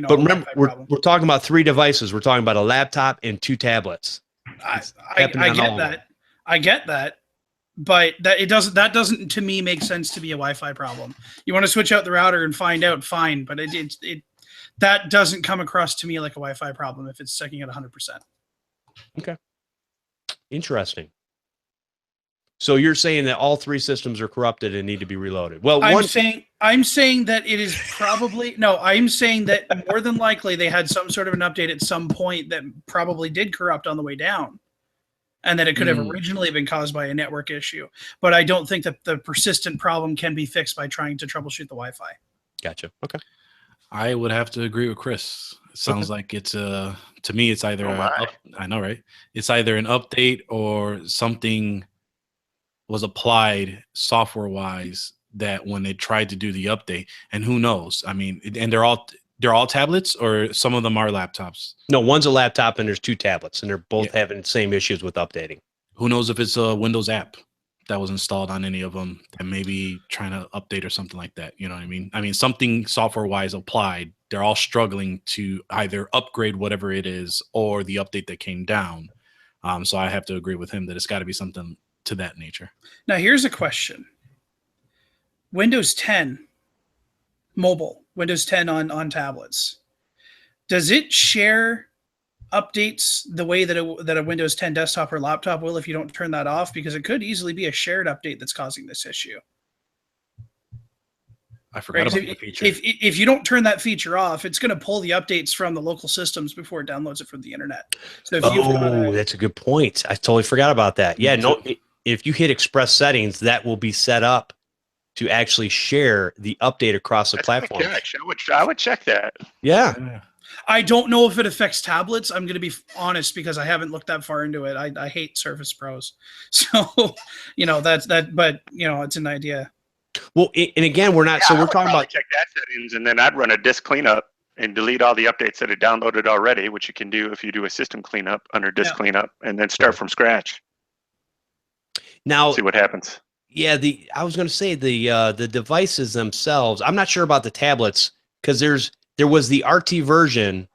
A: But remember, we're talking about 3 devices. We're talking about a laptop and 2 tablets.
C: I get that. I get that. But that doesn't to me make sense to be a Wi-Fi problem. You want to switch out the router and find out, fine. But that doesn't come across to me like a Wi-Fi problem if it's sticking at 100%.
A: Okay. Interesting. So you're saying that all 3 systems are corrupted and need to be reloaded. Well, I'm saying that it is probably I'm saying that more than likely they had some sort of an update at some point that probably did corrupt on the way down, and that it could have originally been caused by a network issue. But I don't think that the persistent problem can be fixed by trying to troubleshoot the Wi-Fi. Gotcha. Okay.
B: I would have to agree with Chris. It sounds like it's to me it's either I know, right? It's either an update or something was applied software-wise that when they tried to do the update, and who knows? I mean, and they're all tablets, or some of them are laptops?
A: No, one's a laptop and there's 2 tablets, and they're both having the same issues with updating.
B: Who knows if it's a Windows app that was installed on any of them and maybe trying to update or something like that. You know what I mean? I mean, something software-wise applied, they're all struggling to either upgrade whatever it is or the update that came down. So I have to agree with him that it's got to be something to that nature.
C: Now, here's a question. Windows 10 mobile, Windows 10 on tablets, does it share updates the way that a Windows 10 desktop or laptop will if you don't turn that off? Because it could easily be a shared update that's causing this issue.
B: I forgot about the feature.
C: If you don't turn that feature off, it's going to pull the updates from the local systems before it downloads it from the internet. So if
A: that's a good point. I totally forgot about that. Yeah, no. If you hit Express Settings, that will be set up to actually share the update across the platform.
D: I would check that.
A: Yeah.
C: I don't know if it affects tablets. I'm going to be honest because I haven't looked that far into it. I hate Surface Pros. So, that's that. But, it's an idea.
A: Well, and again, we're not. So we're talking about
D: check that settings, and then I'd run a disk cleanup and delete all the updates that are downloaded already, which you can do if you do a system cleanup under disk cleanup, and then start from scratch.
A: Now,
D: see what happens.
A: Yeah, I was going to say the devices themselves. I'm not sure about the tablets because there was the RT version,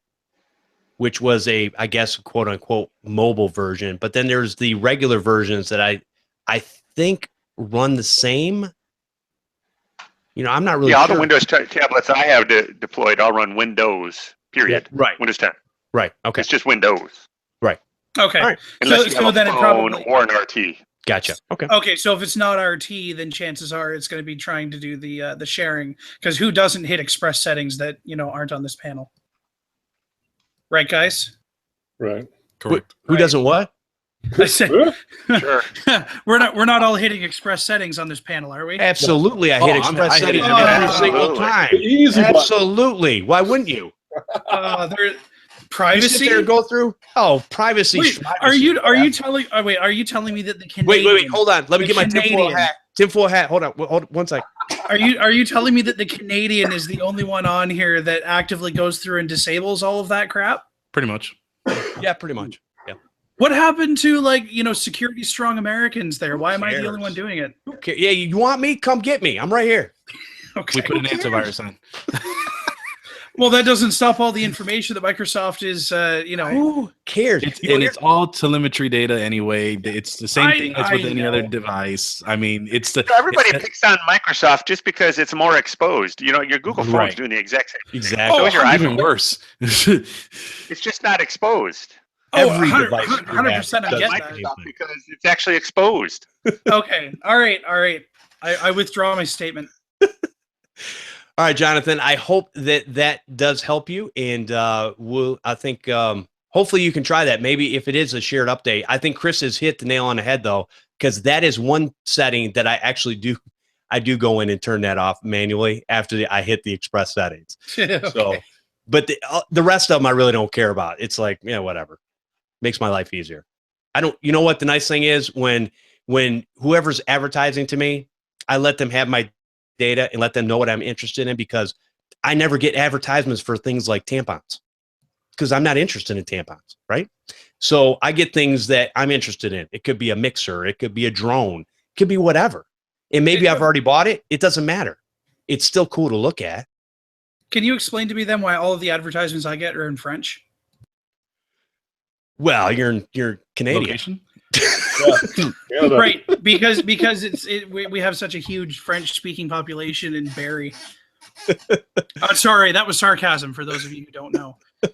A: which was I guess, quote unquote mobile version, but then there's the regular versions that I think run the same. I'm not really.
D: Yeah, all
A: sure.
D: the Windows tablets I have deployed all run Windows. Period.
A: Yeah, right.
D: Windows 10.
A: Right. Okay.
D: It's just Windows.
A: Right.
C: Okay.
A: All right.
D: Unless you have a phone or an RT.
A: Gotcha. Okay.
C: Okay. So if it's not RT, then chances are it's going to be trying to do the sharing, because who doesn't hit Express Settings that aren't on this panel? Right, guys?
E: Right.
B: Correct.
A: Who doesn't what?
C: I said,
D: Sure.
C: we're not all hitting Express Settings on this panel, are we?
A: Absolutely. I hit Express Settings
C: hit it
A: every single time.
E: Easy.
A: Absolutely. Why wouldn't you?
C: Privacy.
A: You sit there and go through. Oh, privacy.
C: Wait, are you telling? Are you telling me that the Canadian?
A: Wait. Hold on. Let me get my tinfoil hat. Tinfoil hat. Hold on. One sec.
C: Are you telling me that the Canadian is the only one on here that actively goes through and disables all of that crap?
B: Pretty much.
A: Yeah, pretty much. Yeah.
C: What happened to security strong Americans there? Why am I the only one doing it?
A: Okay. Yeah, you want me? Come get me. I'm right here.
B: Okay. We put an antivirus on.
C: Well, that doesn't stop all the information that Microsoft is,
A: Who cares?
B: It's all telemetry data anyway. It's the same thing as with any other device. I mean,
D: everybody picks on Microsoft just because it's more exposed. Your Google phone's doing the exact same thing.
A: Exactly.
D: So is your
B: even worse.
D: It's just not exposed.
A: Every
C: 100% I get
D: that because it's actually exposed.
C: Okay. All right. I withdraw my statement.
A: All right, Jonathan, I hope that does help you. And I think hopefully you can try that. Maybe if it is a shared update. I think Chris has hit the nail on the head, though, because that is one setting that I actually do. I do go in and turn that off manually after I hit the express settings.
C: Okay.
A: So, but the rest of them I really don't care about. It's like, yeah, whatever. Makes my life easier. I don't. You know what the nice thing is when whoever's advertising to me, I let them have my data and let them know what I'm interested in, because I never get advertisements for things like tampons because I'm not interested in tampons, right? So I get things that I'm interested in. It could be a mixer, it could be a drone, it could be whatever. And maybe I've already bought it. It doesn't matter. It's still cool to look at.
C: Can you explain to me then why all of the advertisements I get are in French?
A: Well, you're Canadian.
C: Right, because we have such a huge French-speaking population in Barrie. Sorry, that was sarcasm for those of you who don't know.
A: All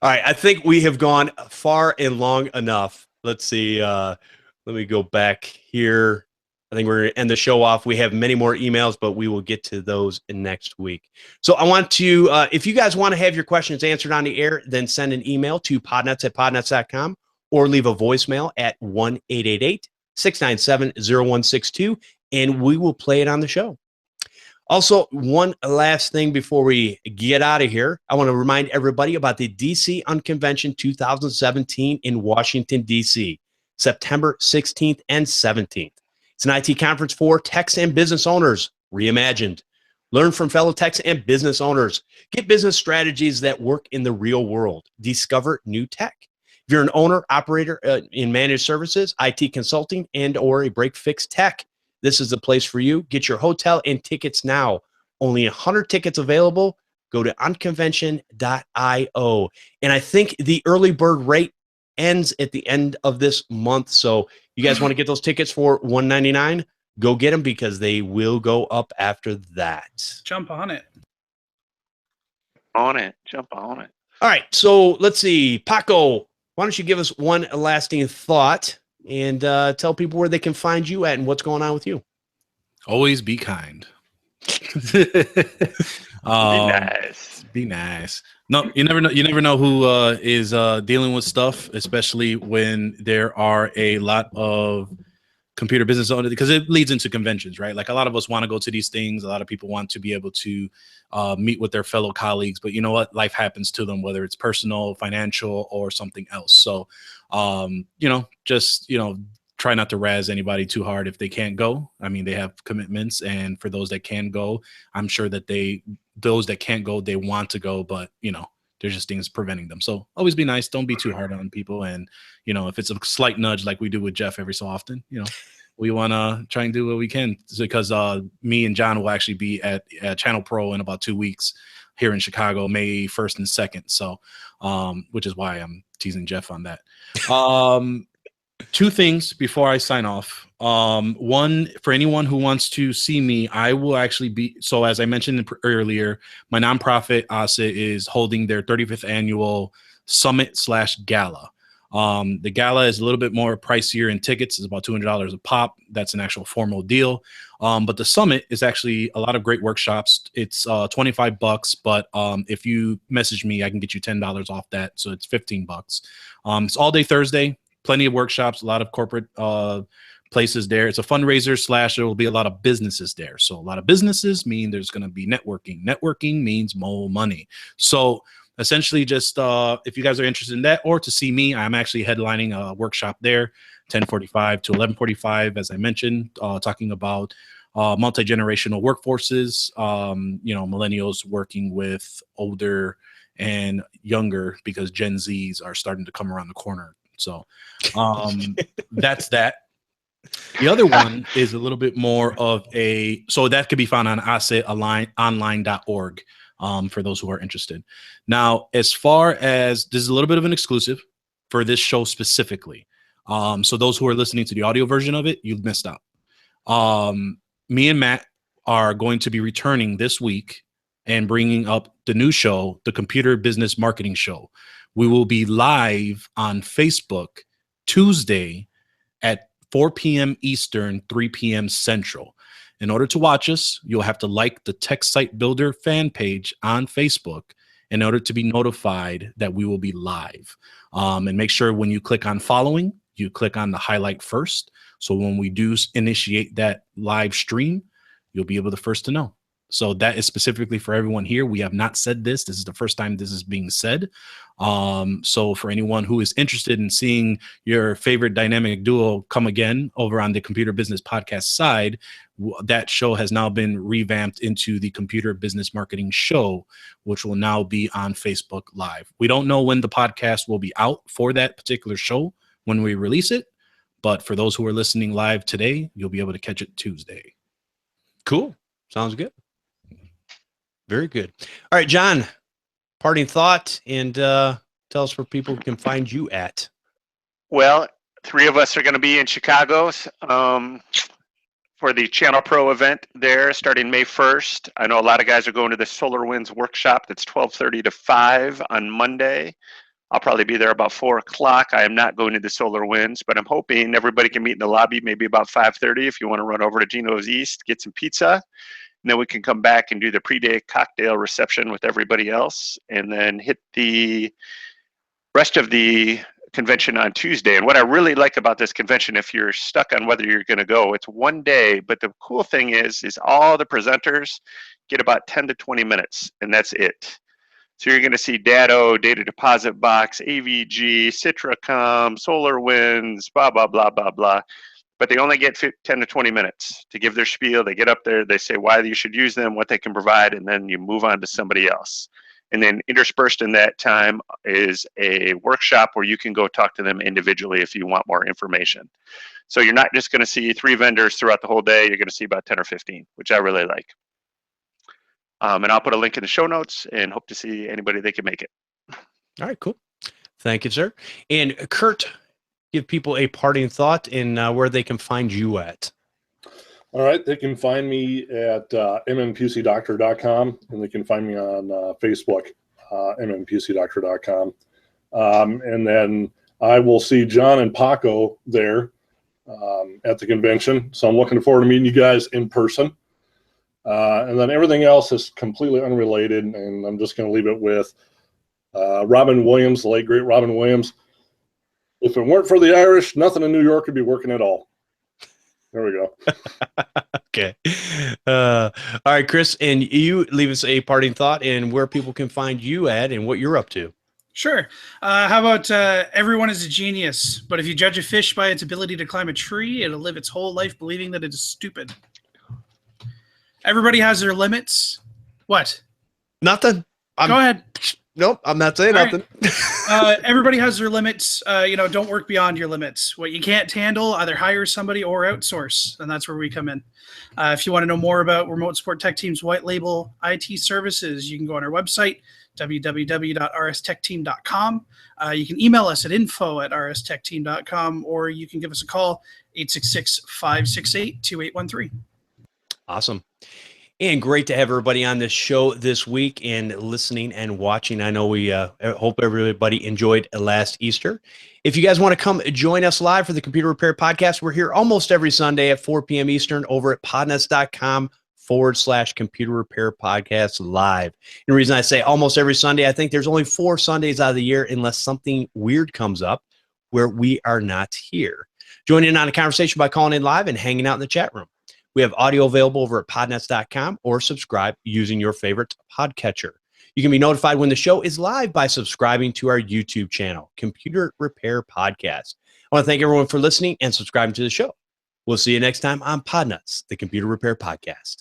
A: right, I think we have gone far and long enough. Let's see. Let me go back here. I think we're going to end the show off. We have many more emails, but we will get to those in next week. So I want to, if you guys want to have your questions answered on the air, then send an email to podnutz@podnutz.com or leave a voicemail at 1-888-697-0162, and we will play it on the show. Also, one last thing before we get out of here, I want to remind everybody about the DC Unconvention 2017 in Washington, D.C., September 16th and 17th. It's an IT conference for techs and business owners, reimagined. Learn from fellow techs and business owners. Get business strategies that work in the real world. Discover new tech. If you're an owner, operator in managed services, IT consulting, and or a break-fix tech, this is the place for you. Get your hotel and tickets now. Only 100 tickets available. Go to unconvention.io. And I think the early bird rate ends at the end of this month. So you guys want to get those tickets for $199? Go get them, because they will go up after that.
C: Jump on it.
D: Jump on it.
A: All right. So let's see. Paco, why don't you give us one lasting thought and tell people where they can find you at and what's going on with you?
B: Always be kind. Be nice. No, you never know. You never know who is dealing with stuff, especially when there are a lot of computer business owners, because it leads into conventions, right? Like a lot of us want to go to these things. A lot of people want to be able to meet with their fellow colleagues, but you know what? Life happens to them, whether it's personal, financial, or something else. So, just try not to razz anybody too hard if they can't go. I mean, they have commitments, and for those that can go, I'm sure that those that can't go, they want to go, but there's just things preventing them. So always be nice. Don't be too hard on people. And, if it's a slight nudge, like we do with Jeff every so often, we want to try and do what we can, because me and John will actually be at Channel Pro in about 2 weeks here in Chicago, May 1st and 2nd. So, which is why I'm teasing Jeff on that. Two things before I sign off. One, for anyone who wants to see me, I will actually be, so as I mentioned earlier, my nonprofit ASA is holding their 35th annual summit/gala. The gala is a little bit more pricier in tickets. It's about $200 a pop. That's an actual formal deal. But the summit is actually a lot of great workshops. It's $25, but if you message me, I can get you $10 off that. So it's $15. It's all day Thursday. Plenty of workshops, a lot of corporate places there. It's a fundraiser / there will be a lot of businesses there. So a lot of businesses mean there's going to be networking. Networking means more money. So essentially, just if you guys are interested in that, or to see me, I'm actually headlining a workshop there, 10:45 to 11:45, as I mentioned, talking about multi-generational workforces, millennials working with older and younger, because Gen Zs are starting to come around the corner. So that's that. The other one is a little bit more of so that could be found on assetonline.org for those who are interested. Now, as far as this is a little bit of an exclusive for this show specifically. So those who are listening to the audio version of it, you've missed out. Me and Matt are going to be returning this week and bringing up the new show, the Computer Business Marketing Show. We will be live on Facebook Tuesday at 4 p.m. Eastern, 3 p.m. Central. In order to watch us, you'll have to like the Tech Site Builder fan page on Facebook in order to be notified that we will be live. And make sure when you click on following, you click on the highlight first. So when we do initiate that live stream, you'll be able to first to know. So that is specifically for everyone here. We have not said this. This is the first time this is being said. So for anyone who is interested in seeing your favorite dynamic duo come again over on the Computer Business Podcast side, that show has now been revamped into the Computer Business Marketing Show, which will now be on Facebook Live. We don't know when the podcast will be out for that particular show when we release it, but for those who are listening live today, you'll be able to catch it Tuesday.
A: Cool. Sounds good. Very good. All right, John, parting thought, and tell us where people can find you at.
D: Well, 3 of us are going to be in Chicago for the Channel Pro event there starting May 1st. I know a lot of guys are going to the SolarWinds workshop that's 12:30 to 5 on Monday. I'll probably be there about 4 o'clock. I am not going to the SolarWinds, but I'm hoping everybody can meet in the lobby maybe about 5:30 if you want to run over to Gino's East, get some pizza. And then we can come back and do the pre-day cocktail reception with everybody else and then hit the rest of the convention on Tuesday. And what I really like about this convention, if you're stuck on whether you're going to go, it's one day. But the cool thing is all the presenters get about 10 to 20 minutes, and that's it. So you're going to see Datto, Data Deposit Box, AVG, Citracom, SolarWinds, blah, blah, blah, blah, blah. But they only get 10 to 20 minutes to give their spiel. They get up there, they say why you should use them, what they can provide, and then you move on to somebody else. And then interspersed in that time is a workshop where you can go talk to them individually if you want more information. So you're not just going to see 3 vendors throughout the whole day. You're going to see about 10 or 15, which I really like. And I'll put a link in the show notes and hope to see anybody that can make it.
A: All right, cool. Thank you, sir. And Curt, give people a parting thought and where they can find you at.
E: All right. They can find me at mmpucdoctor.com, and they can find me on Facebook, mmpucdoctor.com. And then I will see John and Paco there at the convention. So I'm looking forward to meeting you guys in person. And then everything else is completely unrelated, and I'm just going to leave it with Robin Williams, the late, great Robin Williams. If it weren't for the Irish, nothing in New York would be working at all. There we go.
A: Okay. All right, Chris, and you leave us a parting thought and where people can find you at and what you're up to.
C: Sure. How about everyone is a genius, but if you judge a fish by its ability to climb a tree, it'll live its whole life believing that it is stupid. Everybody has their limits. What?
A: Nothing.
C: Go ahead.
A: Nope, I'm not saying nothing.
C: Everybody has their limits. Don't work beyond your limits. What you can't handle, either hire somebody or outsource, and that's where we come in. If you want to know more about Remote Support Tech Team's white label IT services, you can go on our website, www.rstechteam.com. You can email us at info@rstechteam.com, or you can give us a call, 866-568-2813.
A: Awesome. And great to have everybody on this show this week and listening and watching. I know we hope everybody enjoyed last Easter. If you guys want to come join us live for the Computer Repair Podcast, we're here almost every Sunday at 4 p.m. Eastern over at podnutz.com/Computer Repair Podcast live. And the reason I say almost every Sunday, I think there's only 4 Sundays out of the year unless something weird comes up where we are not here. Join in on a conversation by calling in live and hanging out in the chat room. We have audio available over at podnutz.com or subscribe using your favorite podcatcher. You can be notified when the show is live by subscribing to our YouTube channel, Computer Repair Podcast. I want to thank everyone for listening and subscribing to the show. We'll see you next time on Podnutz, the Computer Repair Podcast.